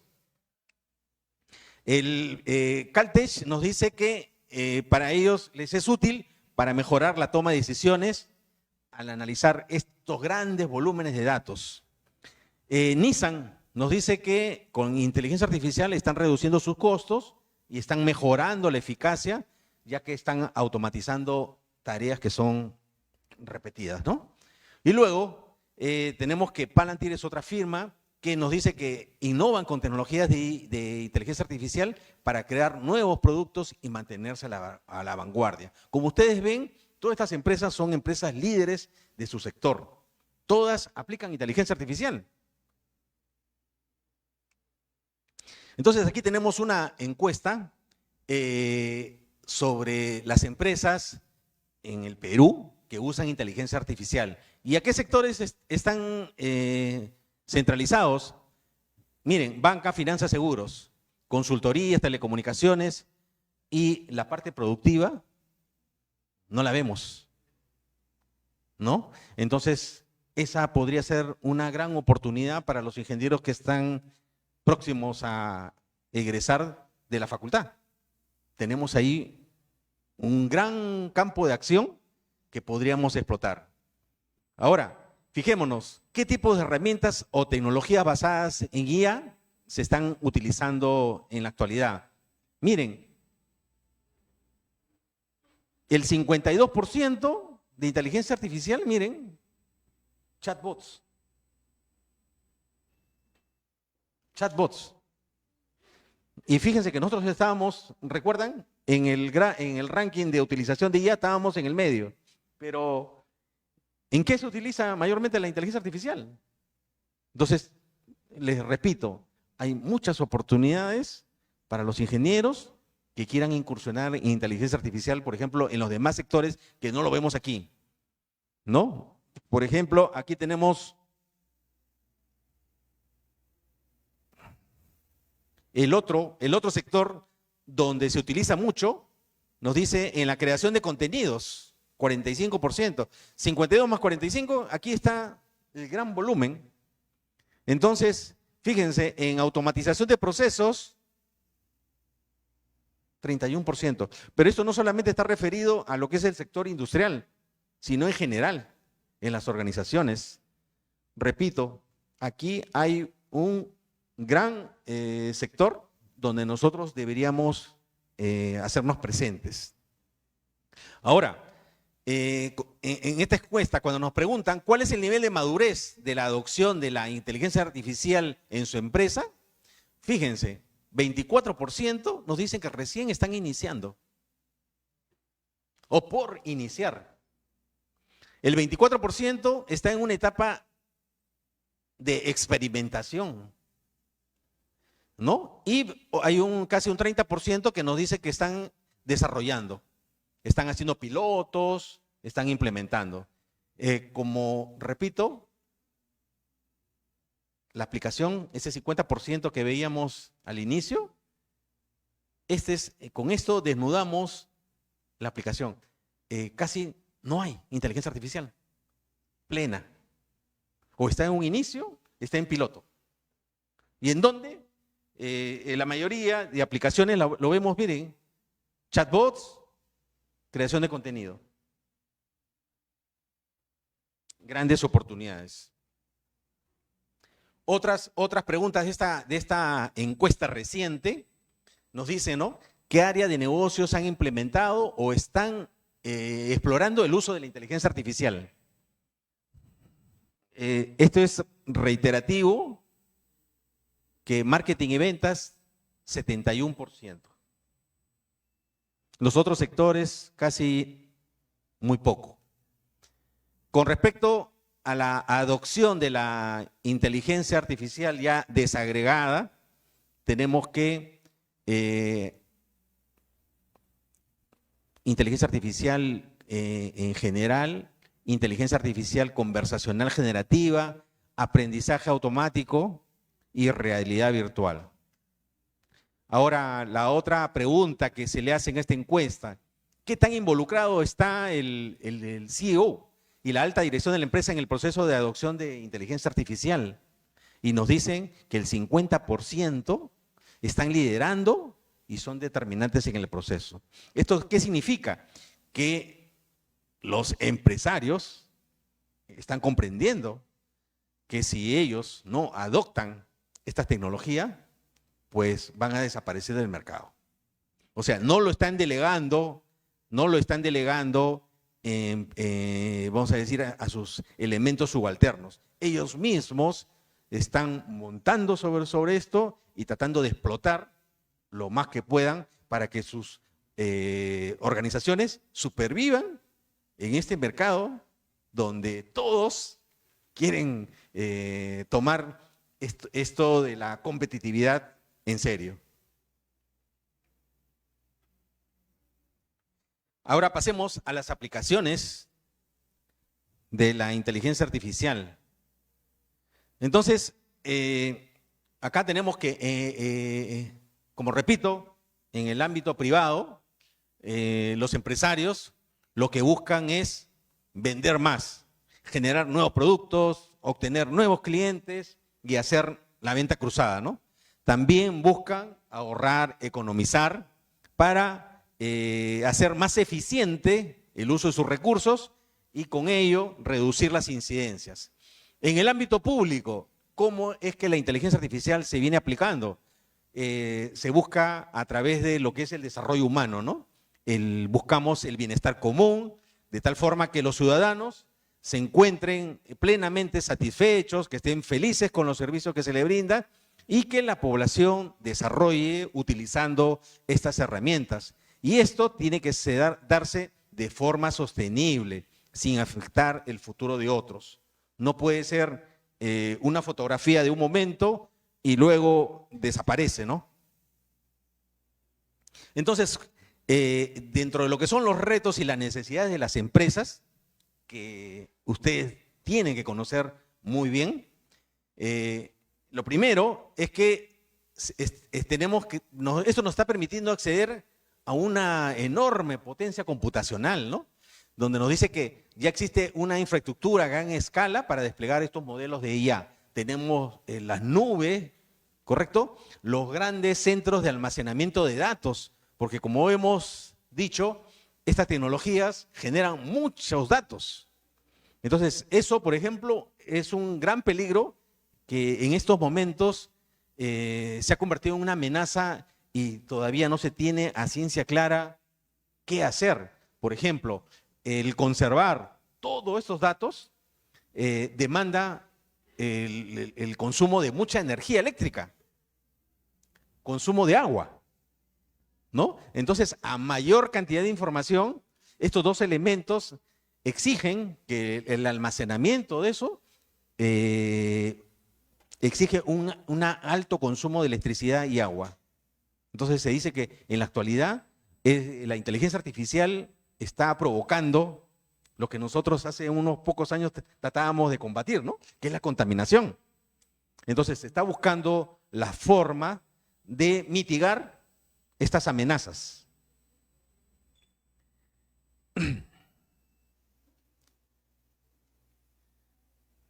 Caltech nos dice que para ellos les es útil para mejorar la toma de decisiones al analizar estos grandes volúmenes de datos. Nissan nos dice que con inteligencia artificial están reduciendo sus costos y están mejorando la eficacia, ya que están automatizando tareas que son repetidas, ¿no? Y luego tenemos que Palantir es otra firma que nos dice que innovan con tecnologías de inteligencia artificial para crear nuevos productos y mantenerse a la vanguardia. Como ustedes ven, todas estas empresas son empresas líderes de su sector. Todas aplican inteligencia artificial. Entonces, aquí tenemos una encuesta sobre las empresas en el Perú que usan inteligencia artificial. ¿Y a qué sectores están centralizados? Miren, banca, finanzas, seguros, consultorías, telecomunicaciones y la parte productiva no la vemos, ¿no? Entonces, esa podría ser una gran oportunidad para los ingenieros que están próximos a egresar de la facultad. Tenemos ahí un gran campo de acción que podríamos explotar. Ahora, fijémonos, ¿qué tipo de herramientas o tecnologías basadas en IA se están utilizando en la actualidad? Miren, el 52% de inteligencia artificial, miren, chatbots. Chatbots. Y fíjense que nosotros estábamos, ¿recuerdan? En el ranking de utilización de IA estábamos en el medio. Pero, ¿en qué se utiliza mayormente la inteligencia artificial? Entonces, les repito, hay muchas oportunidades para los ingenieros que quieran incursionar en inteligencia artificial, por ejemplo, en los demás sectores que no lo vemos aquí, ¿no? Por ejemplo, aquí tenemos el otro sector donde se utiliza mucho, nos dice en la creación de contenidos, 45%. 52 más 45, aquí está el gran volumen. Entonces, fíjense, en automatización de procesos, 31%. Pero esto no solamente está referido a lo que es el sector industrial, sino en general, en las organizaciones. Repito, aquí hay un gran sector donde nosotros deberíamos hacernos presentes. Ahora, en esta encuesta, cuando nos preguntan cuál es el nivel de madurez de la adopción de la inteligencia artificial en su empresa, fíjense, 24% nos dicen que recién están iniciando o por iniciar. El 24% está en una etapa de experimentación, ¿no? Y hay casi un 30% que nos dice que están desarrollando, están haciendo pilotos, están implementando. Como repito, la aplicación, ese 50% que veíamos al inicio, con esto desnudamos la aplicación. Casi no hay inteligencia artificial plena. O está en un inicio, está en piloto. ¿Y en dónde? La mayoría de aplicaciones lo vemos, miren, chatbots, creación de contenido. Grandes oportunidades. Otras preguntas de esta encuesta reciente nos dicen, ¿no? ¿Qué área de negocios han implementado o están explorando el uso de la inteligencia artificial? Esto es reiterativo, que marketing y ventas, 71%. Los otros sectores, casi muy poco. Con respecto a la adopción de la inteligencia artificial ya desagregada, tenemos que inteligencia artificial en general, inteligencia artificial conversacional generativa, aprendizaje automático y realidad virtual. Ahora, la otra pregunta que se le hace en esta encuesta, ¿qué tan involucrado está el CEO y la alta dirección de la empresa en el proceso de adopción de inteligencia artificial? Y nos dicen que el 50% están liderando y son determinantes en el proceso. ¿Esto qué significa? Que los empresarios están comprendiendo que si ellos no adoptan esta tecnología, pues van a desaparecer del mercado. O sea, no lo están delegando, vamos a decir, a sus elementos subalternos. Ellos mismos están montando sobre esto y tratando de explotar lo más que puedan para que sus organizaciones supervivan en este mercado donde todos quieren tomar esto de la competitividad en serio. Ahora pasemos a las aplicaciones de la inteligencia artificial. Entonces, acá tenemos que, como repito, en el ámbito privado, los empresarios lo que buscan es vender más, generar nuevos productos, obtener nuevos clientes y hacer la venta cruzada, ¿no? También buscan ahorrar, economizar para hacer más eficiente el uso de sus recursos y con ello reducir las incidencias. En el ámbito público, ¿cómo es que la inteligencia artificial se viene aplicando? Se busca a través de lo que es el desarrollo humano, ¿no? Buscamos el bienestar común, de tal forma que los ciudadanos se encuentren plenamente satisfechos, que estén felices con los servicios que se les brinda y que la población desarrolle utilizando estas herramientas. Y esto tiene que darse de forma sostenible, sin afectar el futuro de otros. No puede ser una fotografía de un momento y luego desaparece, ¿no? Entonces, dentro de lo que son los retos y las necesidades de las empresas, que ustedes tienen que conocer muy bien, lo primero es que esto nos está permitiendo acceder a una enorme potencia computacional, ¿no? Donde nos dice que ya existe una infraestructura a gran escala para desplegar estos modelos de IA. Tenemos las nubes, ¿correcto? Los grandes centros de almacenamiento de datos, porque como hemos dicho, estas tecnologías generan muchos datos. Entonces, eso, por ejemplo, es un gran peligro que en estos momentos se ha convertido en una amenaza y todavía no se tiene a ciencia clara qué hacer. Por ejemplo, el conservar todos estos datos demanda el consumo de mucha energía eléctrica. consumo de agua, ¿no? Entonces, a mayor cantidad de información, estos dos elementos exigen que el almacenamiento de eso exige un alto consumo de electricidad y agua. Entonces se dice que en la actualidad la inteligencia artificial está provocando lo que nosotros hace unos pocos años tratábamos de combatir, ¿no? Que es la contaminación. Entonces se está buscando la forma de mitigar estas amenazas.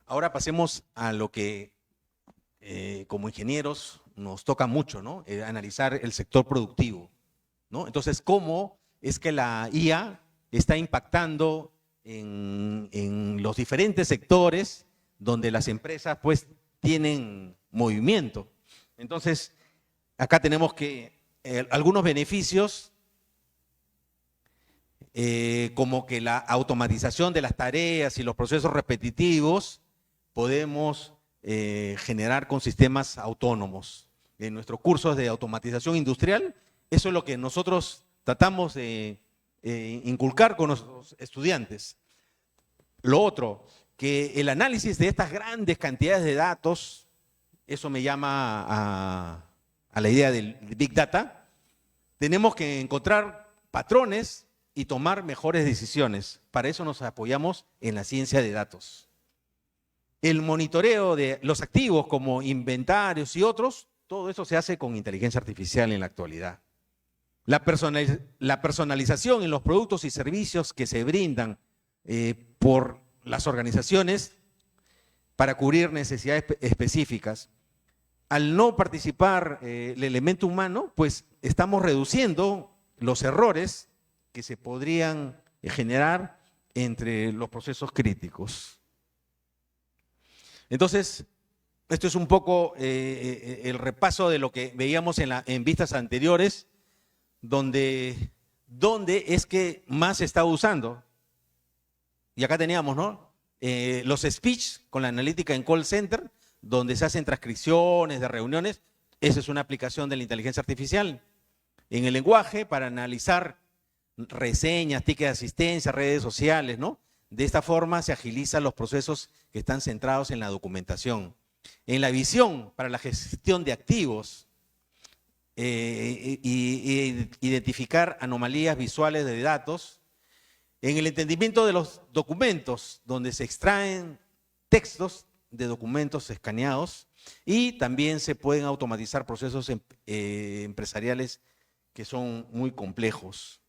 Ahora pasemos a lo que como ingenieros nos toca mucho, ¿no? Analizar el sector productivo, ¿no? Entonces, ¿cómo es que la IA está impactando en los diferentes sectores donde las empresas pues tienen movimiento? Entonces, acá tenemos que algunos beneficios como que la automatización de las tareas y los procesos repetitivos podemos generar con sistemas autónomos. En nuestros cursos de automatización industrial, eso es lo que nosotros tratamos de inculcar con nuestros estudiantes. Lo otro, que el análisis de estas grandes cantidades de datos, eso me llama a la idea del Big Data, tenemos que encontrar patrones y tomar mejores decisiones. Para eso nos apoyamos en la ciencia de datos. El monitoreo de los activos como inventarios y otros, todo eso se hace con inteligencia artificial en la actualidad. La personalización en los productos y servicios que se brindan por las organizaciones para cubrir necesidades específicas. Al no participar el elemento humano, pues estamos reduciendo los errores que se podrían generar entre los procesos críticos. Entonces, esto es un poco el repaso de lo que veíamos en vistas anteriores, donde es que más se está usando. Y acá teníamos, ¿no? Los speech con la analítica en call center, donde se hacen transcripciones de reuniones. Esa es una aplicación de la inteligencia artificial. En el lenguaje, para analizar reseñas, tickets de asistencia, redes sociales, ¿no? De esta forma se agilizan los procesos que están centrados en la documentación. En la visión, para la gestión de activos, identificar anomalías visuales de datos. En el entendimiento de los documentos, donde se extraen textos de documentos escaneados, y también se pueden automatizar procesos empresariales que son muy complejos.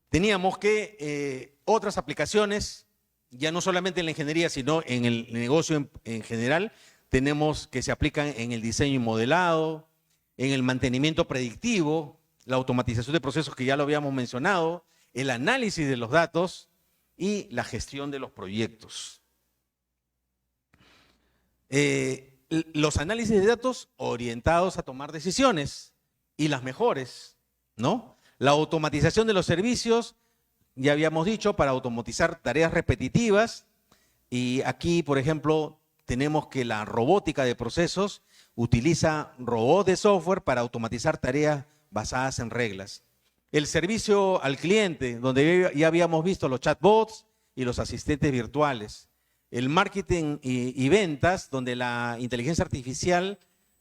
Teníamos que otras aplicaciones, ya no solamente en la ingeniería, sino en el negocio en general, tenemos que se aplican en el diseño y modelado, en el mantenimiento predictivo, la automatización de procesos que ya lo habíamos mencionado, el análisis de los datos y la gestión de los proyectos. Los análisis de datos orientados a tomar decisiones y las mejores, ¿no? La automatización de los servicios, ya habíamos dicho, para automatizar tareas repetitivas. Y aquí, por ejemplo, tenemos que la robótica de procesos utiliza robots de software para automatizar tareas basadas en reglas. El servicio al cliente, donde ya habíamos visto los chatbots y los asistentes virtuales. El marketing y ventas, donde la inteligencia artificial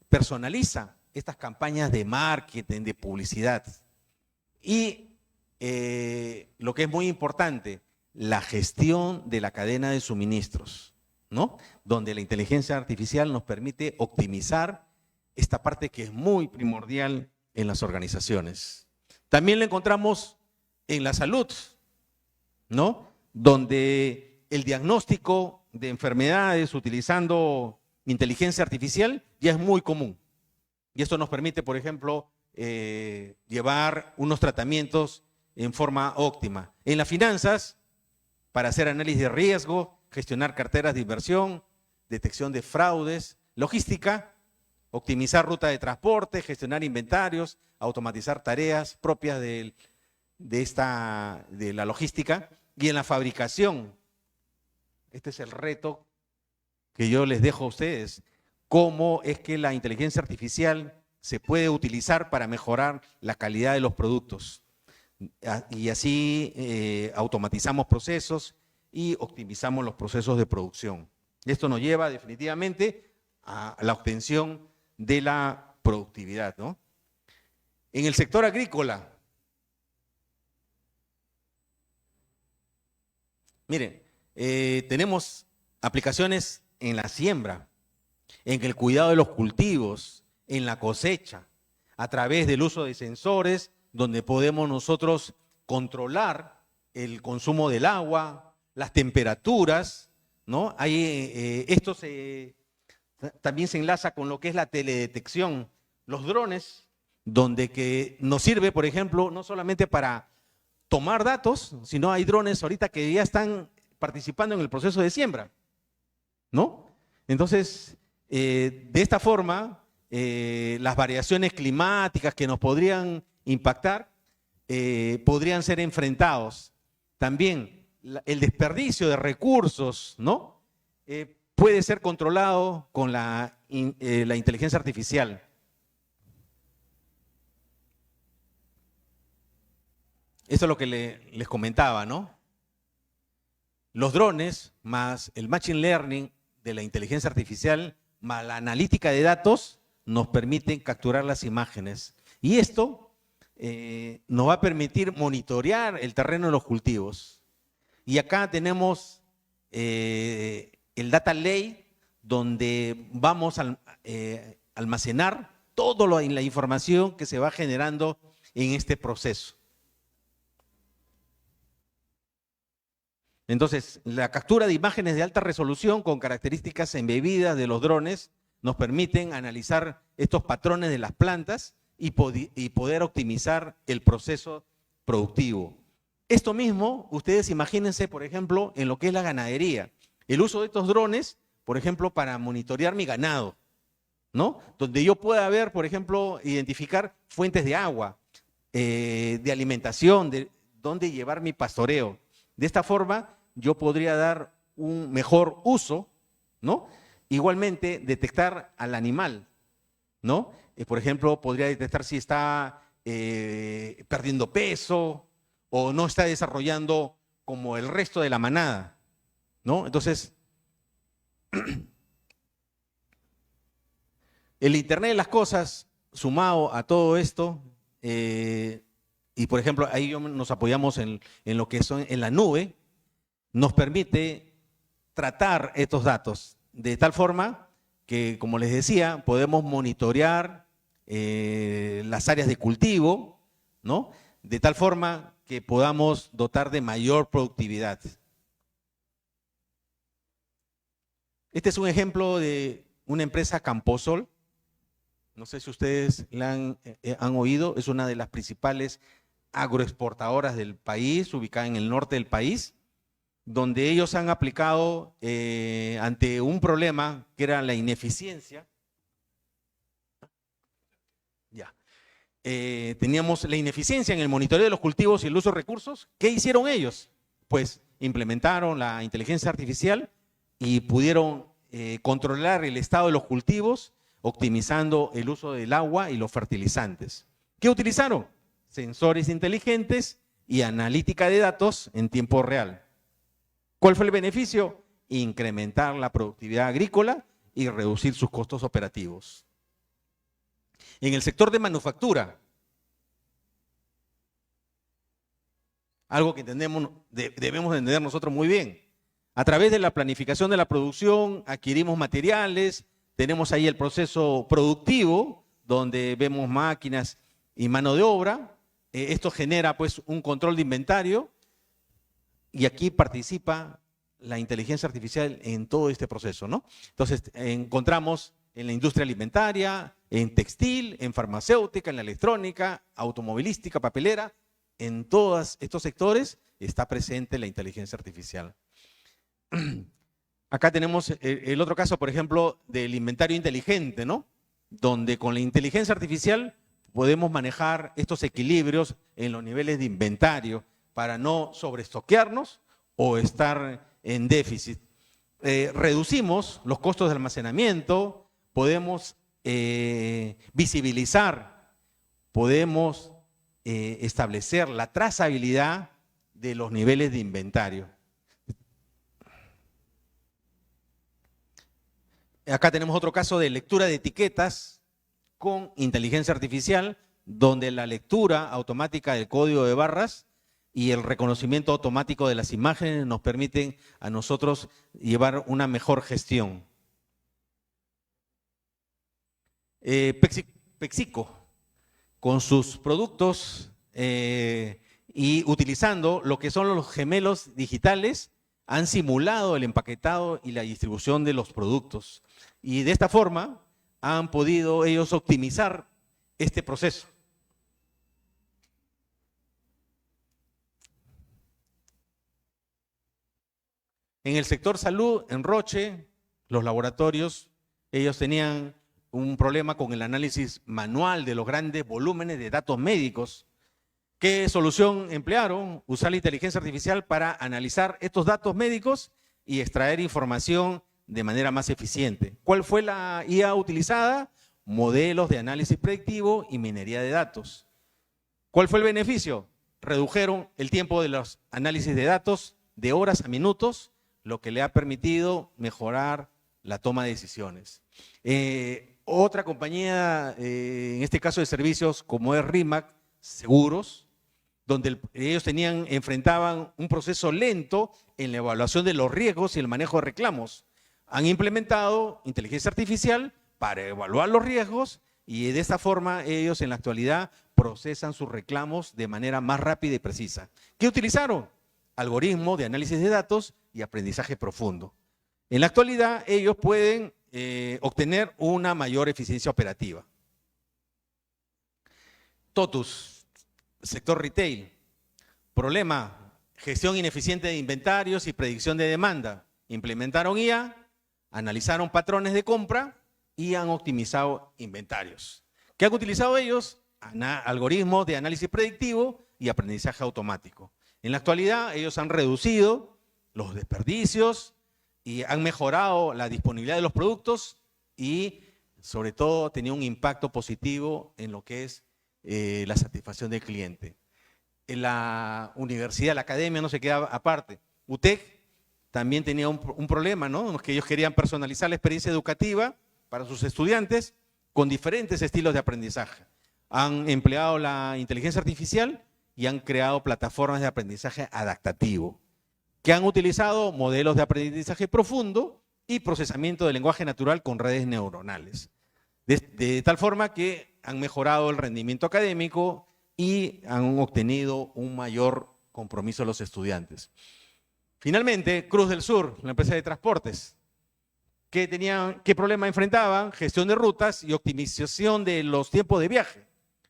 personaliza estas campañas de marketing, de publicidad. Y lo que es muy importante, la gestión de la cadena de suministros, ¿no? Donde la inteligencia artificial nos permite optimizar esta parte que es muy primordial en las organizaciones. También lo encontramos en la salud, ¿no? Donde el diagnóstico de enfermedades utilizando inteligencia artificial ya es muy común. Y esto nos permite, por ejemplo, llevar unos tratamientos en forma óptima. En las finanzas, para hacer análisis de riesgo, gestionar carteras de inversión, detección de fraudes, logística, optimizar ruta de transporte, gestionar inventarios, automatizar tareas propias de la logística. Y en la fabricación, este es el reto que yo les dejo a ustedes, cómo es que la inteligencia artificial se puede utilizar para mejorar la calidad de los productos. Y así automatizamos procesos y optimizamos los procesos de producción. Esto nos lleva definitivamente a la obtención de la productividad, ¿no? En el sector agrícola, miren, tenemos aplicaciones en la siembra, en el cuidado de los cultivos, en la cosecha, a través del uso de sensores, donde podemos nosotros controlar el consumo del agua, las temperaturas, ¿no? Esto también se enlaza con lo que es la teledetección, los drones, donde que nos sirve, por ejemplo, no solamente para tomar datos, sino hay drones ahorita que ya están participando en el proceso de siembra, ¿no? Entonces, de esta forma, las variaciones climáticas que nos podrían impactar podrían ser enfrentados. También el desperdicio de recursos, ¿no? Puede ser controlado con la inteligencia artificial. Esto es lo que les comentaba, ¿no? Los drones más el machine learning de la inteligencia artificial más la analítica de datos nos permiten capturar las imágenes. Y esto nos va a permitir monitorear el terreno de los cultivos. Y acá tenemos el data lake, donde vamos a almacenar toda la información que se va generando en este proceso. Entonces, la captura de imágenes de alta resolución con características embebidas de los drones nos permiten analizar estos patrones de las plantas y poder optimizar el proceso productivo. Esto mismo, ustedes imagínense, por ejemplo, en lo que es la ganadería. El uso de estos drones, por ejemplo, para monitorear mi ganado, ¿no? Donde yo pueda ver, por ejemplo, identificar fuentes de agua, de alimentación, de dónde llevar mi pastoreo. De esta forma, yo podría dar un mejor uso, ¿no? Igualmente, detectar al animal, ¿no? Por ejemplo, podría detectar si está perdiendo peso o no está desarrollando como el resto de la manada, ¿no? Entonces, el Internet de las cosas, sumado a todo esto, y por ejemplo, ahí nos apoyamos en lo que son en la nube, nos permite tratar estos datos de tal forma que, como les decía, podemos monitorear las áreas de cultivo, ¿no? De tal forma que podamos dotar de mayor productividad. Este es un ejemplo de una empresa Camposol. No sé si ustedes la han oído, es una de las principales agroexportadoras del país, ubicada en el norte del país, donde ellos han aplicado ante un problema que era la ineficiencia. Teníamos la ineficiencia en el monitoreo de los cultivos y el uso de recursos. ¿Qué hicieron ellos? Pues implementaron la inteligencia artificial y pudieron controlar el estado de los cultivos, optimizando el uso del agua y los fertilizantes. ¿Qué utilizaron? Sensores inteligentes y analítica de datos en tiempo real. ¿Cuál fue el beneficio? Incrementar la productividad agrícola y reducir sus costos operativos. En el sector de manufactura, algo que debemos entender nosotros muy bien. A través de la planificación de la producción, adquirimos materiales, tenemos ahí el proceso productivo, donde vemos máquinas y mano de obra. Esto genera pues un control de inventario y aquí participa la inteligencia artificial en todo este proceso, ¿no? Entonces encontramos en la industria alimentaria, en textil, en farmacéutica, en la electrónica, automovilística, papelera, en todos estos sectores está presente la inteligencia artificial. Acá tenemos el otro caso, por ejemplo, del inventario inteligente, ¿no? Donde con la inteligencia artificial podemos manejar estos equilibrios en los niveles de inventario para no sobreestoquearnos o estar en déficit. Reducimos los costos de almacenamiento, podemos visibilizar, podemos establecer la trazabilidad de los niveles de inventario. Acá tenemos otro caso de lectura de etiquetas con inteligencia artificial, donde la lectura automática del código de barras y el reconocimiento automático de las imágenes nos permiten a nosotros llevar una mejor gestión. Pexico, con sus productos y utilizando lo que son los gemelos digitales, han simulado el empaquetado y la distribución de los productos. Y de esta forma han podido ellos optimizar este proceso. En el sector salud, en Roche, los laboratorios, ellos tenían un problema con el análisis manual de los grandes volúmenes de datos médicos. ¿Qué solución emplearon? Usar la inteligencia artificial para analizar estos datos médicos y extraer información de manera más eficiente. ¿Cuál fue la IA utilizada? Modelos de análisis predictivo y minería de datos. ¿Cuál fue el beneficio? Redujeron el tiempo de los análisis de datos de horas a minutos, lo que le ha permitido mejorar la toma de decisiones. Otra compañía, en este caso de servicios como es RIMAC Seguros, donde ellos enfrentaban un proceso lento en la evaluación de los riesgos y el manejo de reclamos. Han implementado inteligencia artificial para evaluar los riesgos y de esta forma ellos en la actualidad procesan sus reclamos de manera más rápida y precisa. ¿Qué utilizaron? Algoritmos de análisis de datos y aprendizaje profundo. En la actualidad ellos pueden obtener una mayor eficiencia operativa. TOTUS, sector retail. Problema, gestión ineficiente de inventarios y predicción de demanda. Implementaron IA, analizaron patrones de compra y han optimizado inventarios. ¿Qué han utilizado ellos? Algoritmos de análisis predictivo y aprendizaje automático. En la actualidad ellos han reducido los desperdicios y han mejorado la disponibilidad de los productos y sobre todo tenía un impacto positivo en lo que es la satisfacción del cliente. En la universidad, la academia no se queda aparte. UTEC también tenía un problema, ¿no? Que ellos querían personalizar la experiencia educativa para sus estudiantes con diferentes estilos de aprendizaje. Han empleado la inteligencia artificial y han creado plataformas de aprendizaje adaptativo, que han utilizado modelos de aprendizaje profundo y procesamiento de lenguaje natural con redes neuronales. De tal forma que han mejorado el rendimiento académico y han obtenido un mayor compromiso de los estudiantes. Finalmente, Cruz del Sur, la empresa de transportes, ¿qué problema enfrentaban? Gestión de rutas y optimización de los tiempos de viaje.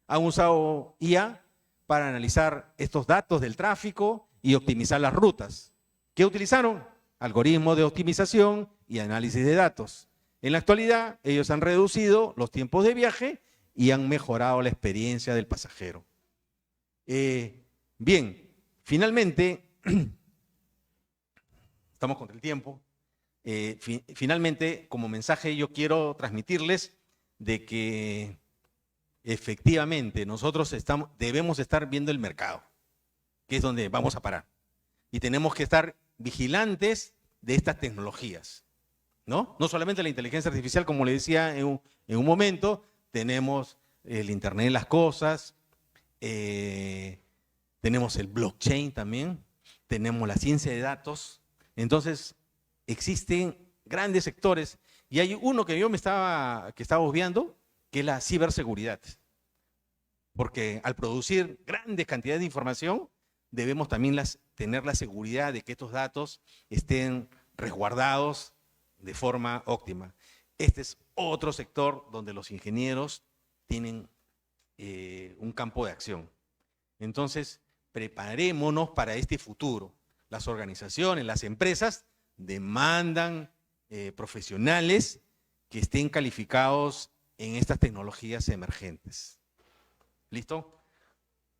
Han usado IA para analizar estos datos del tráfico y optimizar las rutas. ¿Qué utilizaron? Algoritmos de optimización y análisis de datos. En la actualidad, ellos han reducido los tiempos de viaje y han mejorado la experiencia del pasajero. Bien, finalmente, estamos contra el tiempo. Finalmente, como mensaje, yo quiero transmitirles de que efectivamente nosotros debemos estar viendo el mercado, que es donde vamos a parar. Y tenemos que estar vigilantes de estas tecnologías, ¿no? No solamente la inteligencia artificial, como le decía en un momento, tenemos el Internet de las cosas, tenemos el blockchain también, tenemos la ciencia de datos. Entonces, existen grandes sectores y hay uno que estaba obviando, que es la ciberseguridad. Porque al producir grandes cantidades de información, debemos también tener la seguridad de que estos datos estén resguardados de forma óptima. Este es otro sector donde los ingenieros tienen un campo de acción. Entonces, preparémonos para este futuro. Las organizaciones, las empresas demandan profesionales que estén calificados en estas tecnologías emergentes. ¿Listo?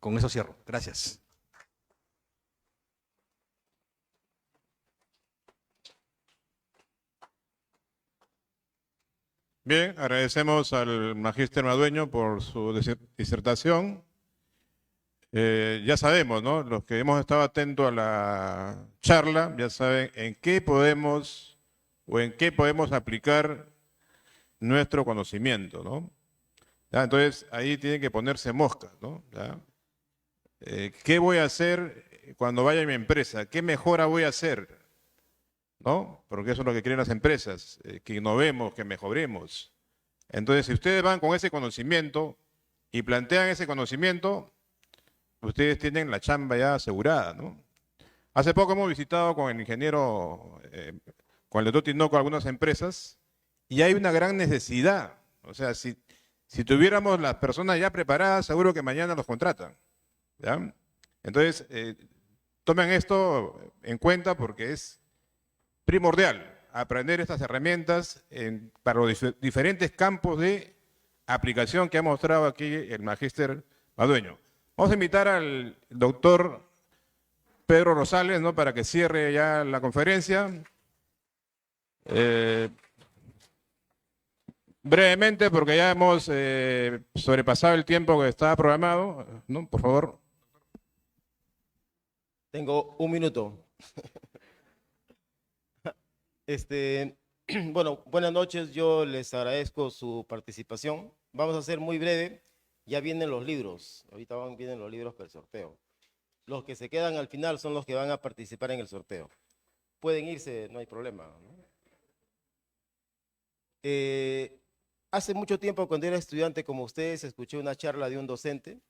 Con eso cierro. Gracias.
Bien, agradecemos al magíster Madueño por su disertación. Ya sabemos, ¿no? Los que hemos estado atentos a la charla, ya saben en qué podemos aplicar nuestro conocimiento, ¿no? ¿Ya? Entonces, ahí tienen que ponerse moscas, ¿no? ¿Ya? ¿Qué voy a hacer cuando vaya a mi empresa? ¿Qué mejora voy a hacer? ¿No? Porque eso es lo que quieren las empresas, que innovemos, que mejoremos. Entonces, si ustedes van con ese conocimiento y plantean ese conocimiento, ustedes tienen la chamba ya asegurada, ¿no? Hace poco hemos visitado con el ingeniero, con el doctor Tinoco, algunas empresas, y hay una gran necesidad. O sea, si tuviéramos las personas ya preparadas, seguro que mañana los contratan, ¿ya? Entonces, tomen esto en cuenta porque es primordial aprender estas herramientas para los diferentes campos de aplicación que ha mostrado aquí el magíster Madueño. Vamos a invitar al doctor Pedro Rosales, ¿no?, para que cierre ya la conferencia. Brevemente, porque ya hemos sobrepasado el tiempo que estaba programado, ¿no? Por favor.
Tengo un minuto. Bueno, buenas noches, yo les agradezco su participación. Vamos a ser muy breve, ya vienen los libros, ahorita vienen los libros para el sorteo. Los que se quedan al final son los que van a participar en el sorteo. Pueden irse, no hay problema, ¿no? Hace mucho tiempo, cuando era estudiante como ustedes, escuché una charla de un docente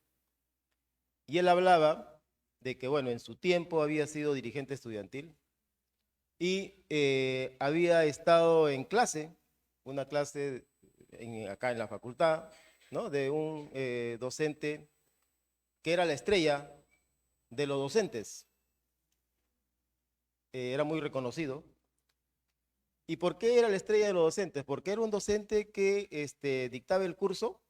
y él hablaba de que, bueno, en su tiempo había sido dirigente estudiantil y había estado en clase, una clase acá en la facultad, ¿no?, de un docente que era la estrella de los docentes. Era muy reconocido. ¿Y por qué era la estrella de los docentes? Porque era un docente que dictaba el curso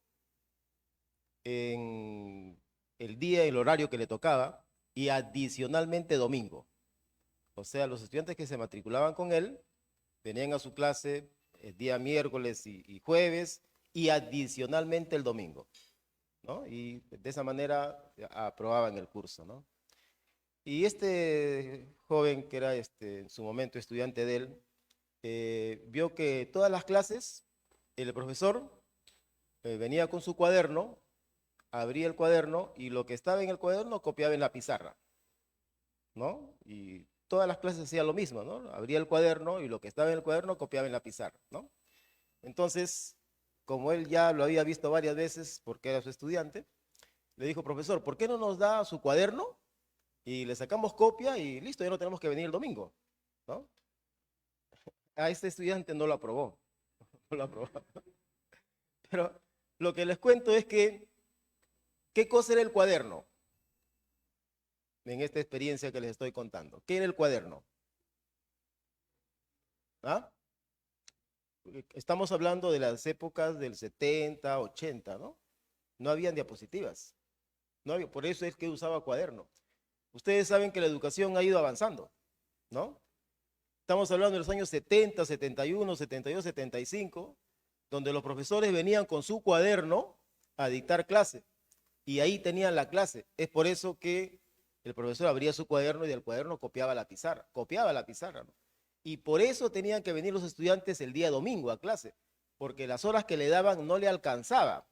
en el día y el horario que le tocaba y adicionalmente domingo. O sea, los estudiantes que se matriculaban con él venían a su clase el día miércoles y jueves y adicionalmente el domingo, ¿no? Y de esa manera aprobaban el curso, ¿no? Y este joven que era en su momento estudiante de él, vio que todas las clases, el profesor venía con su cuaderno, abría el cuaderno y lo que estaba en el cuaderno copiaba en la pizarra, ¿no? Y todas las clases hacían lo mismo, ¿no? Abría el cuaderno y lo que estaba en el cuaderno copiaba en la pizarra, ¿no? Entonces, como él ya lo había visto varias veces porque era su estudiante, le dijo: profesor, ¿por qué no nos da su cuaderno y le sacamos copia y listo, ya no tenemos que venir el domingo, ¿no? A este estudiante no lo aprobó, no lo aprobó. Pero lo que les cuento es que, ¿qué cosa era el cuaderno? En esta experiencia que les estoy contando, ¿qué era el cuaderno? ¿Ah? Estamos hablando de las épocas del 70, 80, ¿no? No habían diapositivas. No había, por eso es que usaba cuaderno. Ustedes saben que la educación ha ido avanzando, ¿no? Estamos hablando de los años 70, 71, 72, 75, donde los profesores venían con su cuaderno a dictar clase y ahí tenían la clase. Es por eso que el profesor abría su cuaderno y del cuaderno copiaba la pizarra, ¿no? Y por eso tenían que venir los estudiantes el día domingo a clase, porque las horas que le daban no le alcanzaba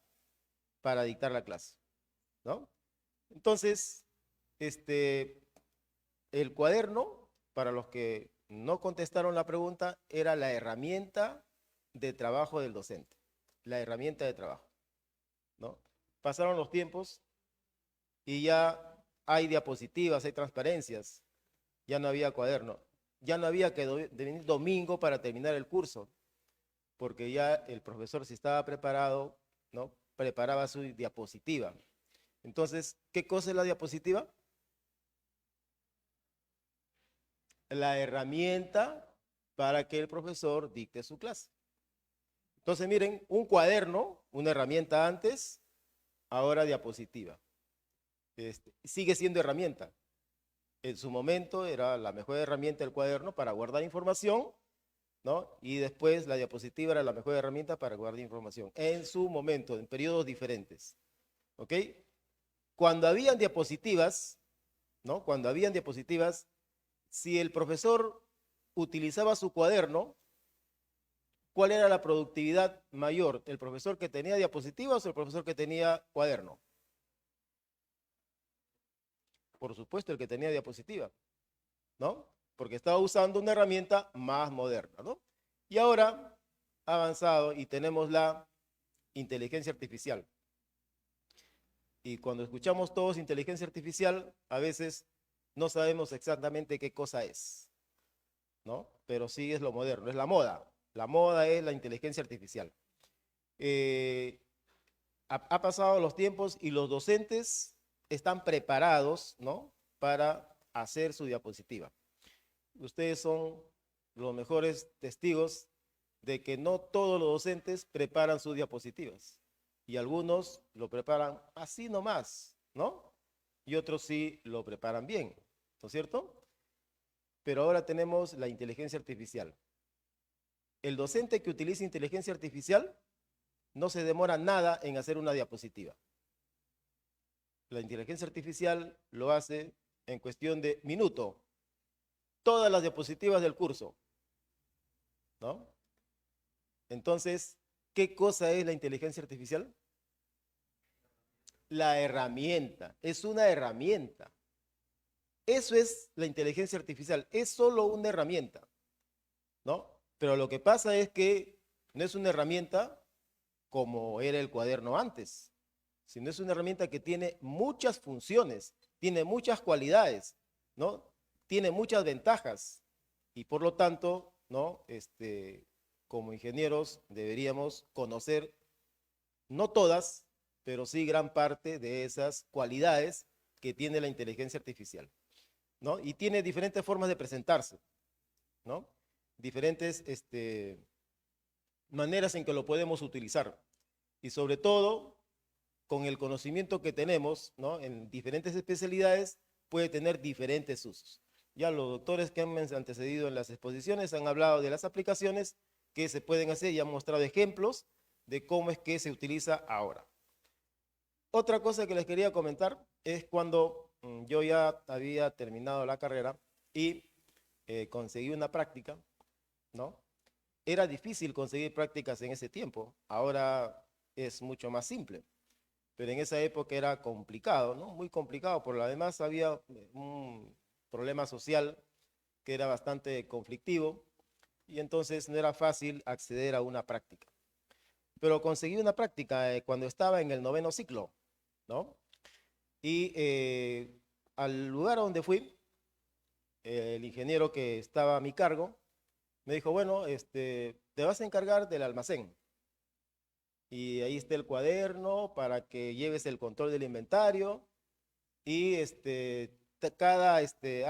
para dictar la clase, ¿no? Entonces, el cuaderno, para los que no contestaron la pregunta, era la herramienta de trabajo del docente, la herramienta de trabajo, ¿no? Pasaron los tiempos y ya hay diapositivas, hay transparencias, ya no había cuaderno, ya no había que venir domingo para terminar el curso, porque ya el profesor, si estaba preparado, ¿no?, preparaba su diapositiva. Entonces, ¿qué cosa es la diapositiva? La herramienta para que el profesor dicte su clase. Entonces, miren, un cuaderno, una herramienta antes, ahora diapositiva. Sigue siendo herramienta. En su momento era la mejor herramienta el cuaderno para guardar información ¿no? Y después la diapositiva era la mejor herramienta para guardar información, en su momento, en periodos diferentes, ¿ok? Cuando habían diapositivas, ¿no? Cuando habían diapositivas, si el profesor utilizaba su cuaderno, ¿cuál era la productividad mayor? ¿El profesor que tenía diapositivas o el profesor que tenía cuaderno? Por supuesto, el que tenía diapositiva, ¿no? Porque estaba usando una herramienta más moderna, ¿no? Y ahora ha avanzado y tenemos la inteligencia artificial. Y cuando escuchamos todos inteligencia artificial, a veces no sabemos exactamente qué cosa es, ¿no? Pero sí es lo moderno, es la moda. La moda es la inteligencia artificial. Eh, ha pasado los tiempos y los docentes están preparados, ¿no? Para hacer su diapositiva. Ustedes son los mejores testigos de que no todos los docentes preparan sus diapositivas. Y algunos lo preparan así nomás, ¿no? Y otros sí lo preparan bien, ¿no es cierto? Pero ahora tenemos la inteligencia artificial. El docente que utiliza inteligencia artificial no se demora nada en hacer una diapositiva. La inteligencia artificial lo hace en cuestión de minuto. Todas las diapositivas del curso, ¿no? Entonces, ¿qué cosa es la inteligencia artificial? La herramienta, es una herramienta. Eso es la inteligencia artificial, es solo una herramienta, ¿no? Pero lo que pasa es que no es una herramienta como era el cuaderno antes, sino es una herramienta que tiene muchas funciones, tiene muchas cualidades, ¿no? Tiene muchas ventajas y por lo tanto, ¿no? Como ingenieros deberíamos conocer, no todas, pero sí gran parte de esas cualidades que tiene la inteligencia artificial, ¿no? Y tiene diferentes formas de presentarse, ¿no? Diferentes maneras en que lo podemos utilizar. Y sobre todo, con el conocimiento que tenemos, ¿no? En diferentes especialidades, puede tener diferentes usos. Ya los doctores que han antecedido en las exposiciones han hablado de las aplicaciones que se pueden hacer y han mostrado ejemplos de cómo es que se utiliza ahora. Otra cosa que les quería comentar es cuando yo ya había terminado la carrera y conseguí una práctica, ¿no? Era difícil conseguir prácticas en ese tiempo, ahora es mucho más simple, pero en esa época era complicado, ¿no? Muy complicado, por lo demás había un problema social que era bastante conflictivo y entonces no era fácil acceder a una práctica. Pero conseguí una práctica cuando estaba en el 9º ciclo, ¿no? Y al lugar donde fui, el ingeniero que estaba a mi cargo me dijo, bueno, te vas a encargar del almacén. Y ahí está el cuaderno para que lleves el control del inventario y cada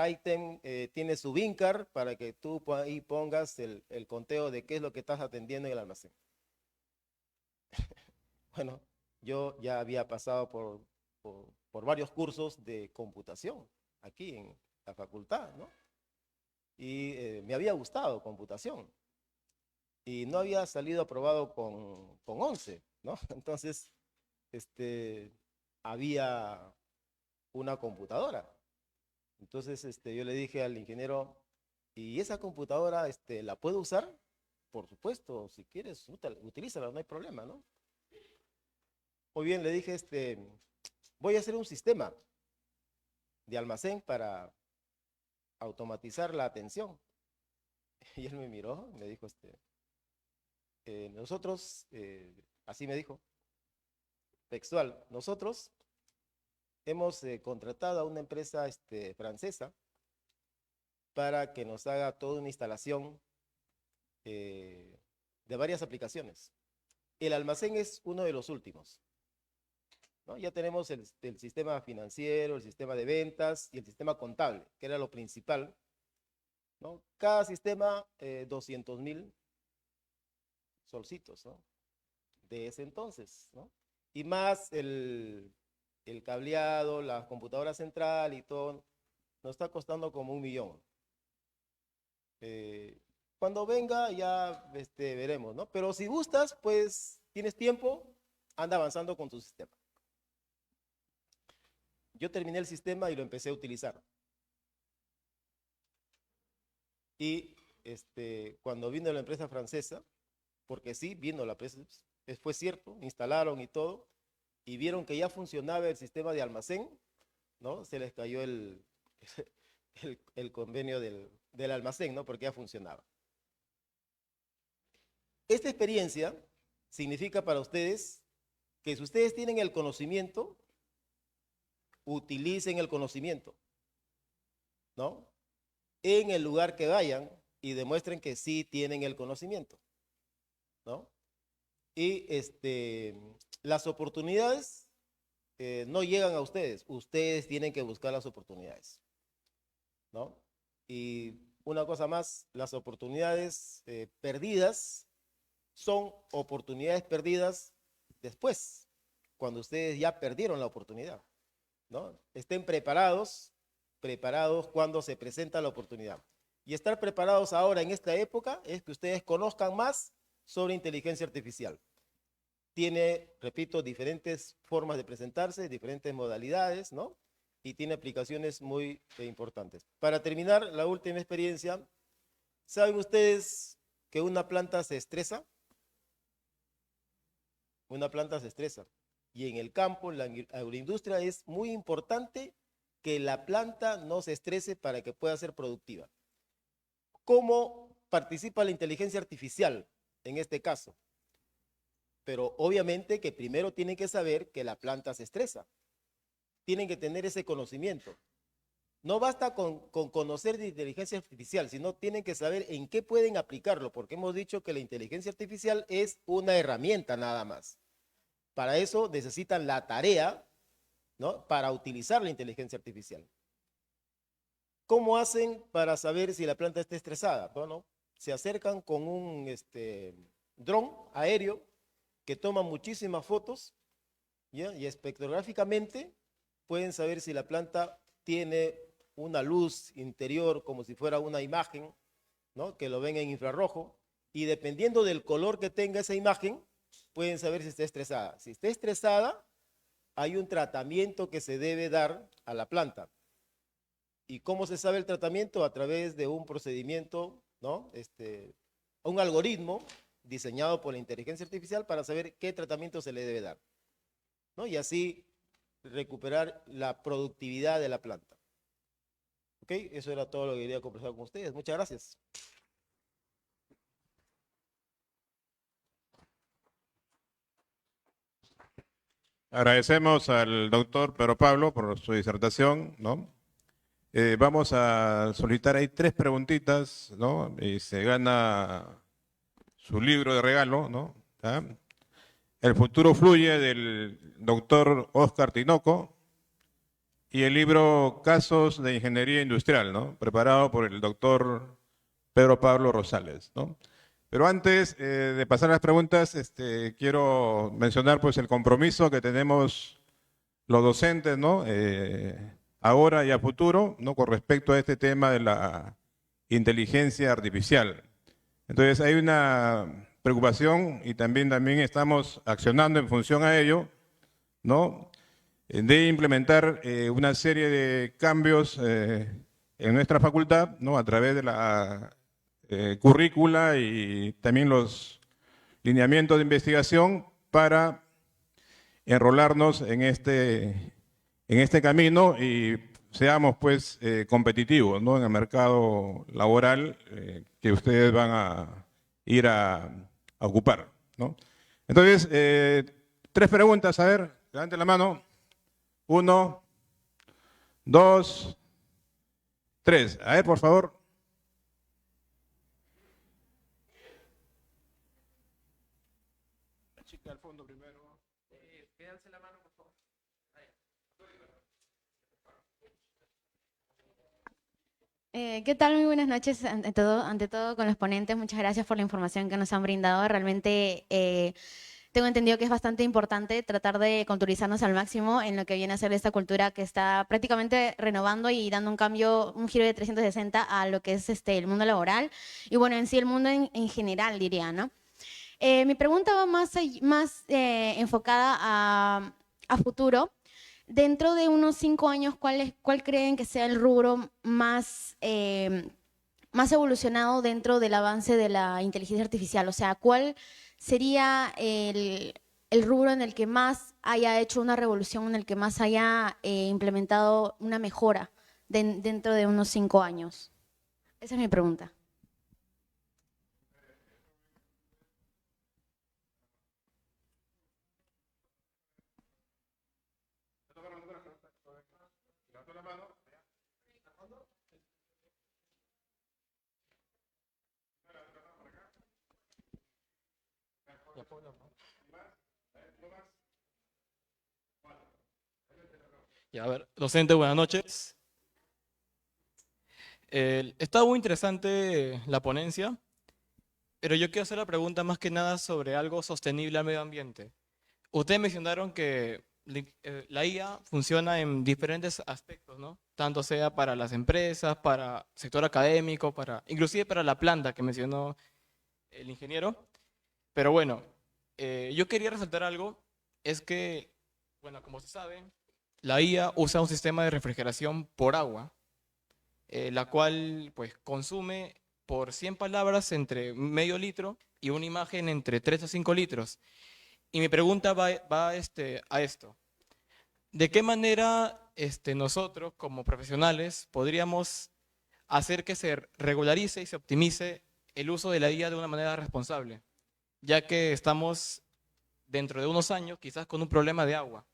ítem tiene su VINCAR para que tú ahí pongas el conteo de qué es lo que estás atendiendo en el almacén. Bueno, yo ya había pasado por varios cursos de computación aquí en la facultad, ¿no? Y me había gustado computación. Y no había salido aprobado con 11, ¿no? Entonces, había una computadora. Entonces, yo le dije al ingeniero, ¿y esa computadora, la puedo usar? Por supuesto, si quieres, utilízala, no hay problema, ¿no? Muy bien, le dije, voy a hacer un sistema de almacén para automatizar la atención. Y él me miró, me dijo, nosotros, así me dijo, textual, nosotros hemos contratado a una empresa francesa para que nos haga toda una instalación de varias aplicaciones. El almacén es uno de los últimos, ¿no? Ya tenemos el sistema financiero, el sistema de ventas y el sistema contable, que era lo principal, ¿no? Cada sistema 200.000 solcitos, ¿no? De ese entonces, ¿no? Y más el cableado, la computadora central y todo, nos está costando como 1 millón. Cuando venga ya veremos, ¿no? Pero si gustas, pues tienes tiempo, anda avanzando con tu sistema. Yo terminé el sistema y lo empecé a utilizar. Y cuando vino la empresa francesa, porque sí, vino la empresa, fue cierto, instalaron y todo, y vieron que ya funcionaba el sistema de almacén, ¿no? Se les cayó el convenio del almacén, ¿no? Porque ya funcionaba. Esta experiencia significa para ustedes que si ustedes tienen el conocimiento, utilicen el conocimiento, ¿no? En el lugar que vayan y demuestren que sí tienen el conocimiento, ¿no? Y las oportunidades no llegan a ustedes tienen que buscar las oportunidades, ¿no? Y una cosa más, las oportunidades perdidas son oportunidades perdidas después, cuando ustedes ya perdieron la oportunidad, ¿no? Estén preparados cuando se presenta la oportunidad. Y estar preparados ahora en esta época es que ustedes conozcan más sobre inteligencia artificial. Tiene, repito, diferentes formas de presentarse, diferentes modalidades, ¿no? Y tiene aplicaciones muy importantes. Para terminar, la última experiencia, ¿saben ustedes que una planta se estresa? Una planta se estresa. Y en el campo, en la agroindustria, es muy importante que la planta no se estrese para que pueda ser productiva. ¿Cómo participa la inteligencia artificial en este caso? Pero obviamente que primero tienen que saber que la planta se estresa. Tienen que tener ese conocimiento. No basta con conocer de inteligencia artificial, sino tienen que saber en qué pueden aplicarlo, porque hemos dicho que la inteligencia artificial es una herramienta nada más. Para eso necesitan la tarea, ¿no? Para utilizar la inteligencia artificial. ¿Cómo hacen para saber si la planta está estresada? Bueno, se acercan con un dron aéreo que toma muchísimas fotos, ¿ya? Y espectrográficamente pueden saber si la planta tiene una luz interior como si fuera una imagen, ¿no? Que lo ven en infrarrojo, y dependiendo del color que tenga esa imagen, pueden saber si está estresada. Si está estresada, hay un tratamiento que se debe dar a la planta. ¿Y cómo se sabe el tratamiento? A través de un procedimiento, ¿no? Un algoritmo diseñado por la inteligencia artificial para saber qué tratamiento se le debe dar, ¿no? Y así recuperar la productividad de la planta. ¿Ok? Eso era todo lo que quería conversar con ustedes. Muchas gracias.
Agradecemos al doctor Pedro Pablo por su disertación, ¿no? Vamos a solicitar ahí 3 preguntitas, ¿no? Y se gana su libro de regalo, ¿no? ¿Ah? El futuro fluye del doctor Oscar Tinoco y el libro Casos de Ingeniería Industrial, ¿no? Preparado por el doctor Pedro Pablo Rosales, ¿no? Pero antes de pasar a las preguntas, quiero mencionar pues el compromiso que tenemos los docentes, ¿no? Ahora y a futuro, ¿no? Con respecto a este tema de la inteligencia artificial. Entonces hay una preocupación y también estamos accionando en función a ello, ¿no? De implementar una serie de cambios en nuestra facultad, ¿no? A través de la currícula y también los lineamientos de investigación para enrolarnos en este camino y seamos pues competitivos, ¿no? En el mercado laboral que ustedes van a ir a ocupar, ¿no? Entonces, 3 preguntas, a ver, levanten la mano. 1, 2, 3. A ver, por favor. La chica al fondo primero. Quédense la mano, por favor.
¿Qué tal? Muy buenas noches. Ante todo, con los ponentes, muchas gracias por la información que nos han brindado. Realmente tengo entendido que es bastante importante tratar de culturizarnos al máximo en lo que viene a ser esta cultura que está prácticamente renovando y dando un cambio, un giro de 360 a lo que es el mundo laboral y bueno, en sí el mundo en general, diría, ¿no? Mi pregunta va más enfocada a futuro. Dentro de unos 5 años, ¿cuál creen que sea el rubro más evolucionado dentro del avance de la inteligencia artificial? O sea, ¿cuál sería el rubro en el que más haya hecho una revolución, en el que más haya implementado una mejora dentro de unos 5 años? Esa es mi pregunta.
Ya, a ver, docente, buenas noches. Está muy interesante la ponencia, pero yo quiero hacer la pregunta más que nada sobre algo sostenible al medio ambiente. Ustedes mencionaron que la IA funciona en diferentes aspectos, ¿no? Tanto sea para las empresas, para el sector académico, inclusive para la planta que mencionó el ingeniero. Pero bueno, yo quería resaltar algo, es que, bueno, como se sabe, la IA usa un sistema de refrigeración por agua, la cual pues consume por 100 palabras entre medio litro y una imagen entre 3 a 5 litros. Y mi pregunta va a esto. ¿De qué manera nosotros como profesionales podríamos hacer que se regularice y se optimice el uso de la IA de una manera responsable? Ya que estamos dentro de unos años quizás con un problema de agua.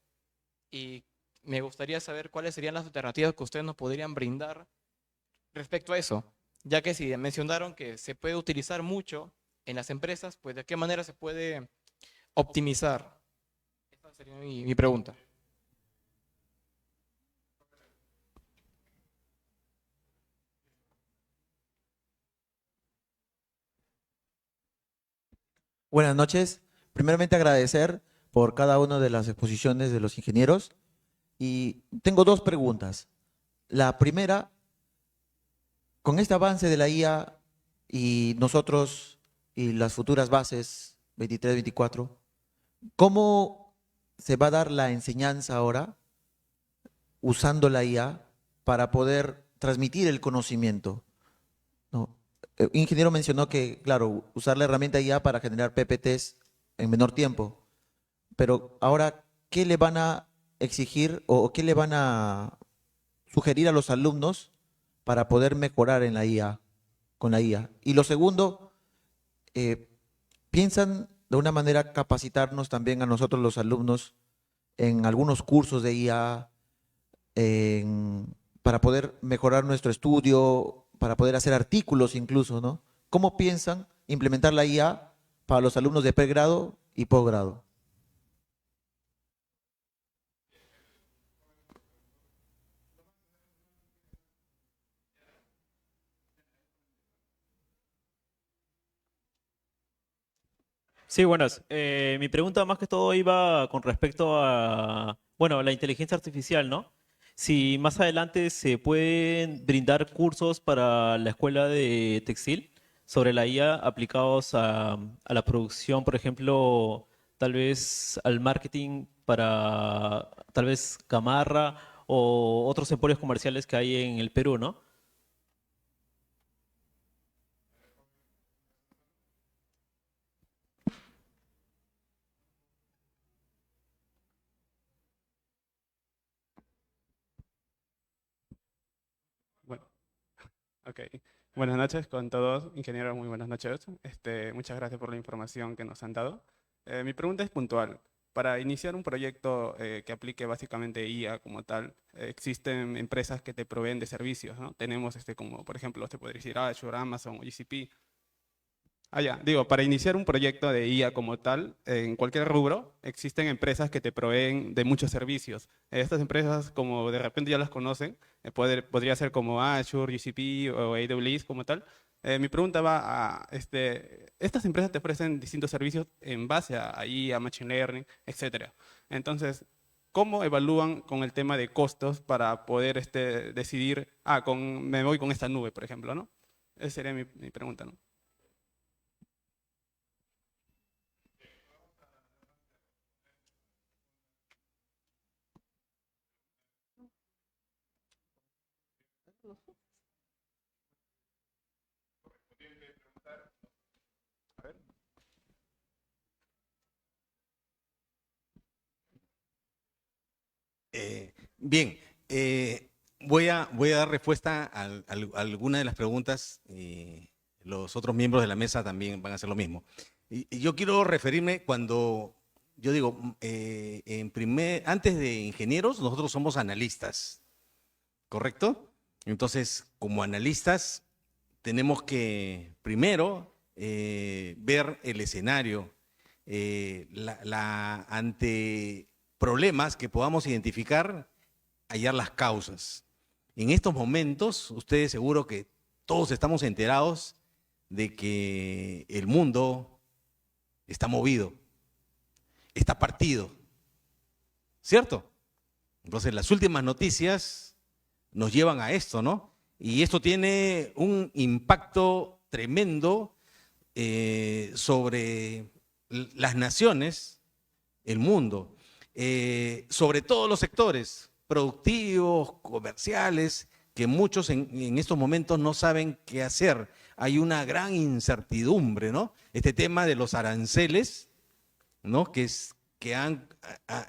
Y me gustaría saber cuáles serían las alternativas que ustedes nos podrían brindar respecto a eso. Ya que si mencionaron que se puede utilizar mucho en las empresas, pues de qué manera se puede optimizar. Esa sería mi pregunta.
Buenas noches. Primeramente agradecer por cada una de las exposiciones de los ingenieros y tengo dos preguntas. La primera, con este avance de la IA y nosotros y las futuras bases 23, 24, ¿cómo se va a dar la enseñanza ahora usando la IA para poder transmitir el conocimiento? ¿No? El ingeniero mencionó que, claro, usar la herramienta IA para generar PPTs en menor tiempo, pero ahora, ¿qué le van a exigir o qué le van a sugerir a los alumnos para poder mejorar en la IA, con la IA? Y lo segundo, ¿piensan de una manera capacitarnos también a nosotros los alumnos en algunos cursos de IA para poder mejorar nuestro estudio, para poder hacer artículos incluso, ¿no? ¿Cómo piensan implementar la IA para los alumnos de pregrado y posgrado?
Sí, buenas. Mi pregunta más que todo iba con respecto a, bueno, la inteligencia artificial, ¿no? Si más adelante se pueden brindar cursos para la escuela de textil sobre la IA aplicados a la producción, por ejemplo, tal vez al marketing para tal vez Gamarra o otros emporios comerciales que hay en el Perú, ¿no?
Bueno, ok. Buenas noches con todos, ingenieros, muy buenas noches. Muchas gracias por la información que nos han dado. Mi pregunta es puntual. Para iniciar un proyecto que aplique básicamente IA como tal, existen empresas que te proveen de servicios, ¿no? Tenemos como, por ejemplo, se podría decir Azure, Amazon o GCP. Ya, digo, para iniciar un proyecto de IA como tal, en cualquier rubro, existen empresas que te proveen de muchos servicios. Estas empresas, como de repente ya las conocen, podría ser como Azure, GCP o AWS como tal, Mi pregunta va a, estas empresas te ofrecen distintos servicios en base a IA, Machine Learning, etcétera. Entonces, ¿cómo evalúan con el tema de costos para poder decidir, me voy con esta nube, por ejemplo, ¿no? Esa sería mi pregunta, ¿no?
Bien, voy a dar respuesta a algunas de las preguntas y los otros miembros de la mesa también van a hacer lo mismo. Y yo quiero referirme cuando yo digo, antes de ingenieros, nosotros somos analistas, ¿correcto? Entonces, como analistas, tenemos que primero ver el escenario, ante problemas que podamos identificar, hallar las causas. En estos momentos, ustedes seguro que todos estamos enterados de que el mundo está movido, está partido, ¿cierto? Entonces, las últimas noticias nos llevan a esto, ¿no? Y esto tiene un impacto tremendo sobre las naciones, el mundo, sobre todos los sectores productivos, comerciales, que muchos en estos momentos no saben qué hacer. Hay una gran incertidumbre, ¿no? Este tema de los aranceles, ¿no? Que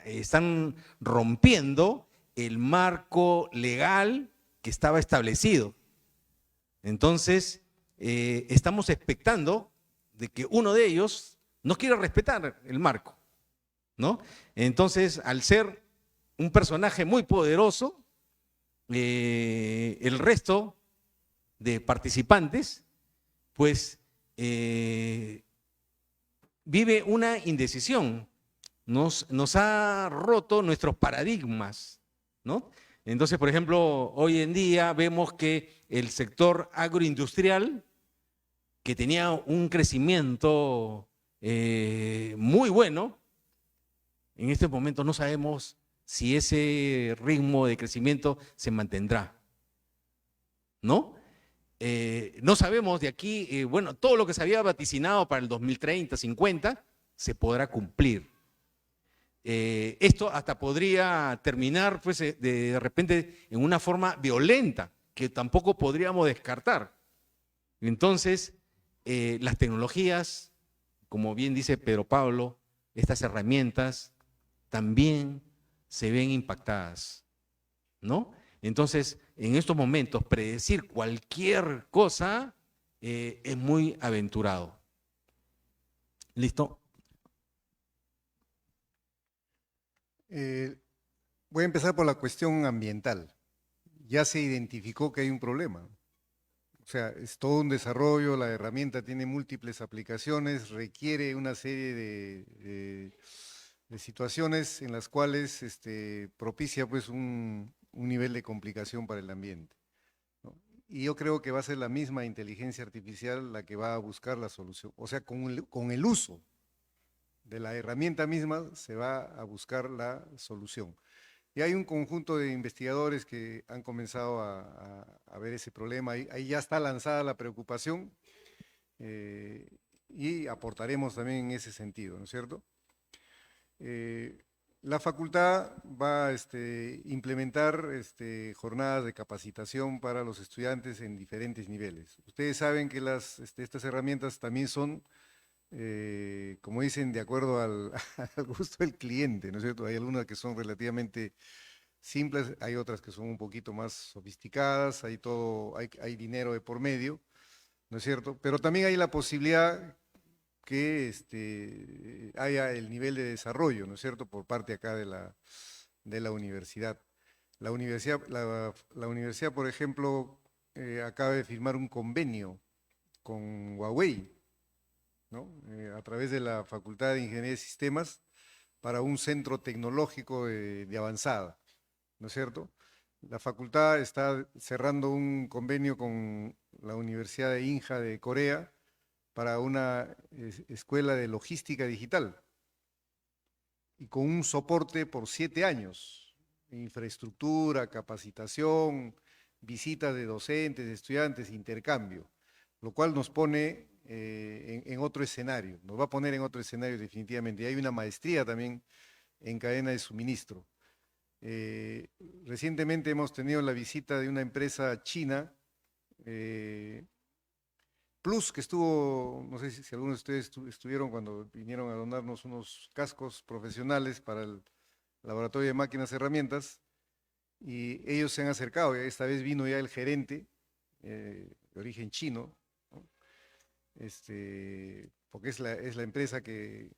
están rompiendo el marco legal que estaba establecido. Entonces, estamos expectando de que uno de ellos no quiera respetar el marco, ¿no? Entonces, al ser un personaje muy poderoso, el resto de participantes, pues, vive una indecisión. Nos ha roto nuestros paradigmas, ¿no? Entonces, por ejemplo, hoy en día vemos que el sector agroindustrial, que tenía un crecimiento muy bueno, en este momento no sabemos si ese ritmo de crecimiento se mantendrá, ¿no? No sabemos de aquí, bueno, todo lo que se había vaticinado para el 2030, 50, se podrá cumplir. Esto hasta podría terminar, pues, de repente en una forma violenta, que tampoco podríamos descartar. Entonces, las tecnologías, como bien dice Pedro Pablo, estas herramientas también se ven impactadas, ¿no? Entonces, en estos momentos, predecir cualquier cosa es muy aventurado. ¿Listo?
Voy a empezar por la cuestión ambiental. Ya se identificó que hay un problema. O sea, es todo un desarrollo, la herramienta tiene múltiples aplicaciones, requiere una serie de situaciones en las cuales propicia pues un nivel de complicación para el ambiente, ¿no? Y yo creo que va a ser la misma inteligencia artificial la que va a buscar la solución. O sea, con el uso de la herramienta misma se va a buscar la solución. Y hay un conjunto de investigadores que han comenzado a ver ese problema. Ahí ya está lanzada la preocupación y aportaremos también en ese sentido, ¿no es cierto? La facultad va a implementar jornadas de capacitación para los estudiantes en diferentes niveles. Ustedes saben que estas herramientas también son, como dicen, de acuerdo al gusto del cliente, ¿no es cierto? Hay algunas que son relativamente simples, hay otras que son un poquito más sofisticadas, hay dinero de por medio, ¿no es cierto? Pero también hay la posibilidad que haya el nivel de desarrollo, ¿no es cierto?, por parte acá de la universidad. La universidad, por ejemplo, acaba de firmar un convenio con Huawei, ¿no? A través de la Facultad de Ingeniería de Sistemas para un centro tecnológico de avanzada, ¿no es cierto? La facultad está cerrando un convenio con la Universidad de Inha de Corea para una escuela de logística digital y con un soporte por 7 años, infraestructura, capacitación, visitas de docentes, de estudiantes, intercambio, lo cual nos pone en otro escenario, nos va a poner en otro escenario definitivamente. Y hay una maestría también en cadena de suministro. Recientemente hemos tenido la visita de una empresa china, Plus, que estuvo, no sé si algunos de ustedes estuvieron cuando vinieron a donarnos unos cascos profesionales para el laboratorio de máquinas y herramientas, y ellos se han acercado. Esta vez vino ya el gerente, de origen chino, ¿no? Porque es la empresa que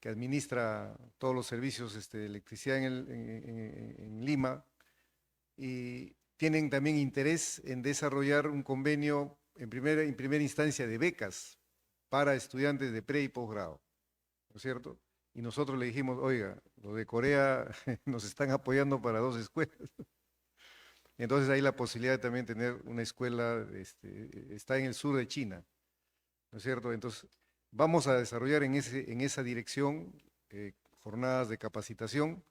administra todos los servicios de electricidad en Lima, y tienen también interés en desarrollar un convenio en primera instancia de becas para estudiantes de pre y posgrado, ¿no es cierto? Y nosotros le dijimos, oiga, los de Corea nos están apoyando para 2 escuelas. Entonces hay la posibilidad de también tener una escuela, está en el sur de China, ¿no es cierto? Entonces vamos a desarrollar en esa dirección jornadas de capacitación,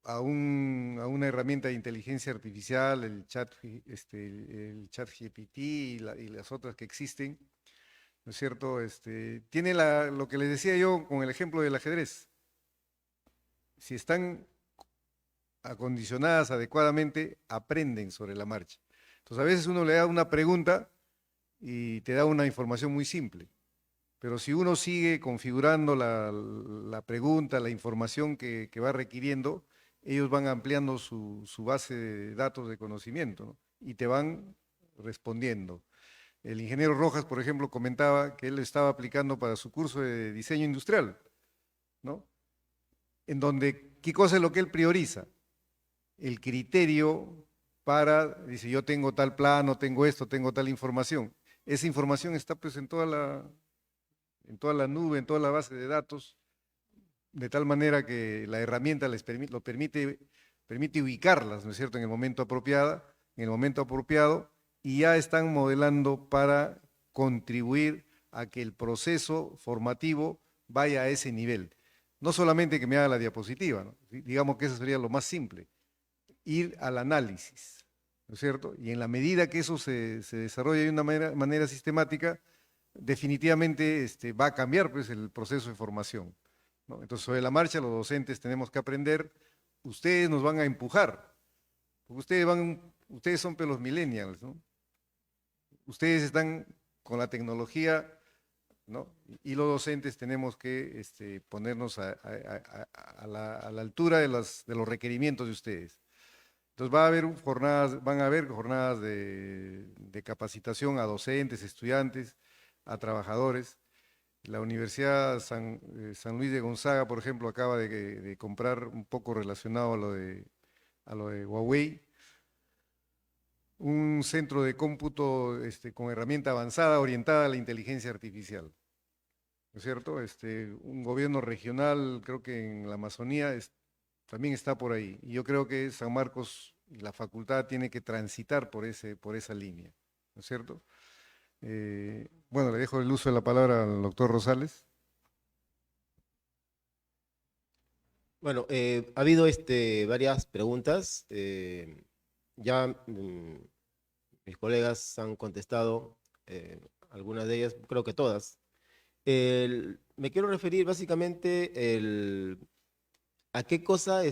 a una herramienta de inteligencia artificial, el chat GPT y las otras que existen, ¿no es cierto? Tiene lo que les decía yo con el ejemplo del ajedrez. Si están acondicionadas adecuadamente, aprenden sobre la marcha. Entonces a veces uno le da una pregunta y te da una información muy simple, pero si uno sigue configurando la pregunta, la información que va requiriendo, ellos van ampliando su base de datos de conocimiento, ¿no? Y te van respondiendo. El ingeniero Rojas, por ejemplo, comentaba que él estaba aplicando para su curso de diseño industrial, ¿no? En donde, ¿qué cosa es lo que él prioriza? El criterio dice, yo tengo tal plano, tengo esto, tengo tal información. Esa información está pues en toda la nube, en toda la base de datos, de tal manera que la herramienta les permite ubicarlas, ¿no es cierto?, en el momento apropiado, y ya están modelando para contribuir a que el proceso formativo vaya a ese nivel. No solamente que me haga la diapositiva, ¿no? Digamos que eso sería lo más simple, ir al análisis, ¿no es cierto? Y en la medida que eso se desarrolla de una manera sistemática, definitivamente va a cambiar pues, el proceso de formación, ¿no? Entonces, sobre la marcha, los docentes tenemos que aprender, ustedes nos van a empujar, porque ustedes son pues, los millennials, ¿no? Ustedes están con la tecnología, ¿no? Y los docentes tenemos que ponernos a la altura de los requerimientos de ustedes. Entonces van a haber jornadas de capacitación a docentes, estudiantes, a trabajadores. La Universidad San Luis de Gonzaga, por ejemplo, acaba de comprar un poco relacionado a lo de Huawei, un centro de cómputo con herramienta avanzada orientada a la inteligencia artificial, ¿no es cierto? Un gobierno regional, creo que en la Amazonía, también está por ahí. Y yo creo que San Marcos y la facultad tiene que transitar por esa línea, ¿no es cierto? Bueno, le dejo el uso de la palabra al doctor Rosales.
Bueno, ha habido varias preguntas. Ya mis colegas han contestado algunas de ellas, creo que todas. Me quiero referir básicamente a qué cosa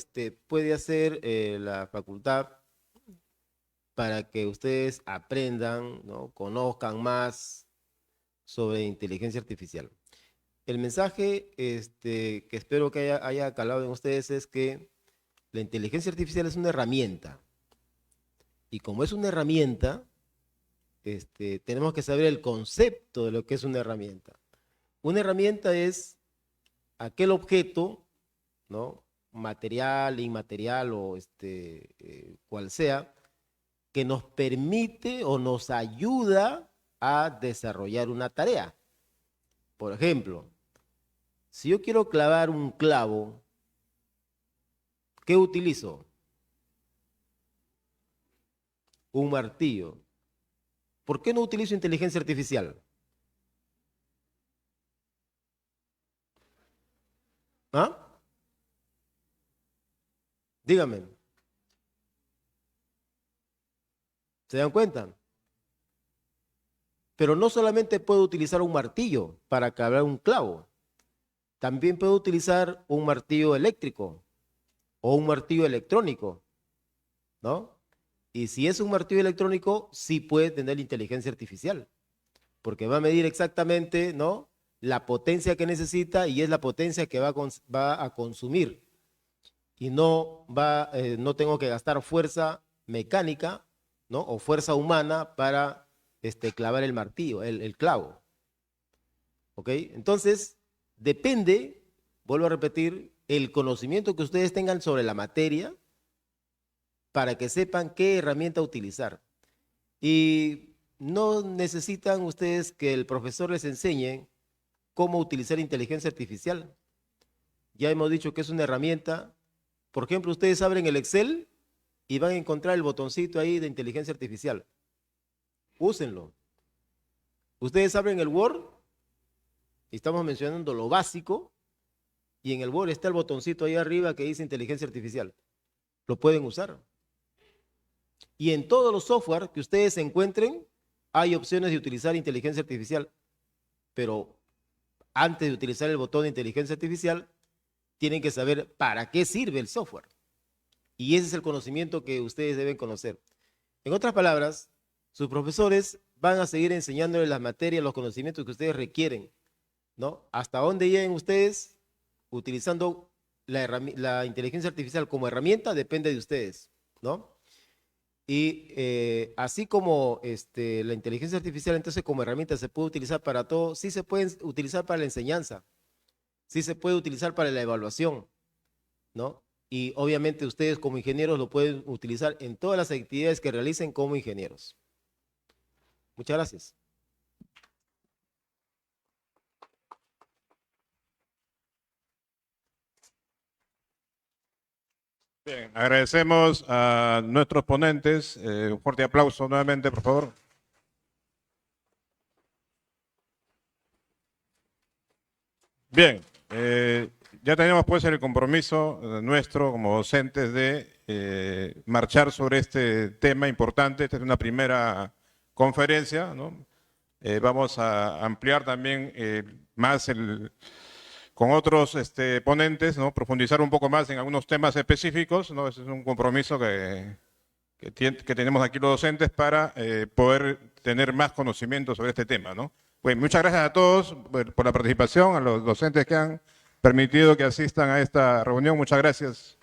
puede hacer la facultad para que ustedes aprendan, ¿no? Conozcan más sobre inteligencia artificial. El mensaje que espero que haya calado en ustedes es que la inteligencia artificial es una herramienta. Y como es una herramienta, tenemos que saber el concepto de lo que es una herramienta. Una herramienta es aquel objeto, ¿no? Material, inmaterial o cual sea, que nos permite o nos ayuda a desarrollar una tarea. Por ejemplo, si yo quiero clavar un clavo, ¿qué utilizo? un martillo. ¿Por qué no utilizo inteligencia artificial? ¿Ah? Dígame. ¿Se dan cuenta? Pero no solamente puedo utilizar un martillo para clavar un clavo, también puedo utilizar un martillo eléctrico o un martillo electrónico, ¿no? Y si es un martillo electrónico, sí puede tener inteligencia artificial, porque va a medir exactamente, ¿no?, la potencia que necesita y es la potencia que va a consumir. Y no tengo que gastar fuerza mecánica, ¿no?, o fuerza humana para clavar el martillo, el clavo. ¿Ok? Entonces, depende, vuelvo a repetir, el conocimiento que ustedes tengan sobre la materia para que sepan qué herramienta utilizar. Y no necesitan ustedes que el profesor les enseñe cómo utilizar inteligencia artificial. Ya hemos dicho que es una herramienta. Por ejemplo, ustedes abren el Excel y van a encontrar el botoncito ahí de inteligencia artificial. Úsenlo. Ustedes abren el Word, y estamos mencionando lo básico, y en el Word está el botoncito ahí arriba que dice inteligencia artificial. Lo pueden usar. Y en todos los software que ustedes encuentren, hay opciones de utilizar inteligencia artificial. Pero antes de utilizar el botón de inteligencia artificial, tienen que saber para qué sirve el software. Y ese es el conocimiento que ustedes deben conocer. En otras palabras, sus profesores van a seguir enseñándoles las materias, los conocimientos que ustedes requieren, ¿no? Hasta dónde lleguen ustedes utilizando la inteligencia artificial como herramienta depende de ustedes, ¿no? Y así como la inteligencia artificial entonces como herramienta se puede utilizar para todo, sí se puede utilizar para la enseñanza, sí se puede utilizar para la evaluación, ¿no? Y obviamente ustedes como ingenieros lo pueden utilizar en todas las actividades que realicen como ingenieros. Muchas gracias.
Bien, agradecemos a nuestros ponentes. Un fuerte aplauso nuevamente, por favor. Bien, ya tenemos pues el compromiso nuestro como docentes de marchar sobre este tema importante. Esta es una primera conferencia, ¿no? Vamos a ampliar también más con otros ponentes, ¿no? Profundizar un poco más en algunos temas específicos, ¿no? Ese es un compromiso que tenemos aquí los docentes para poder tener más conocimiento sobre este tema, ¿no? Bueno, muchas gracias a todos por la participación, a los docentes que han permitido que asistan a esta reunión. Muchas gracias.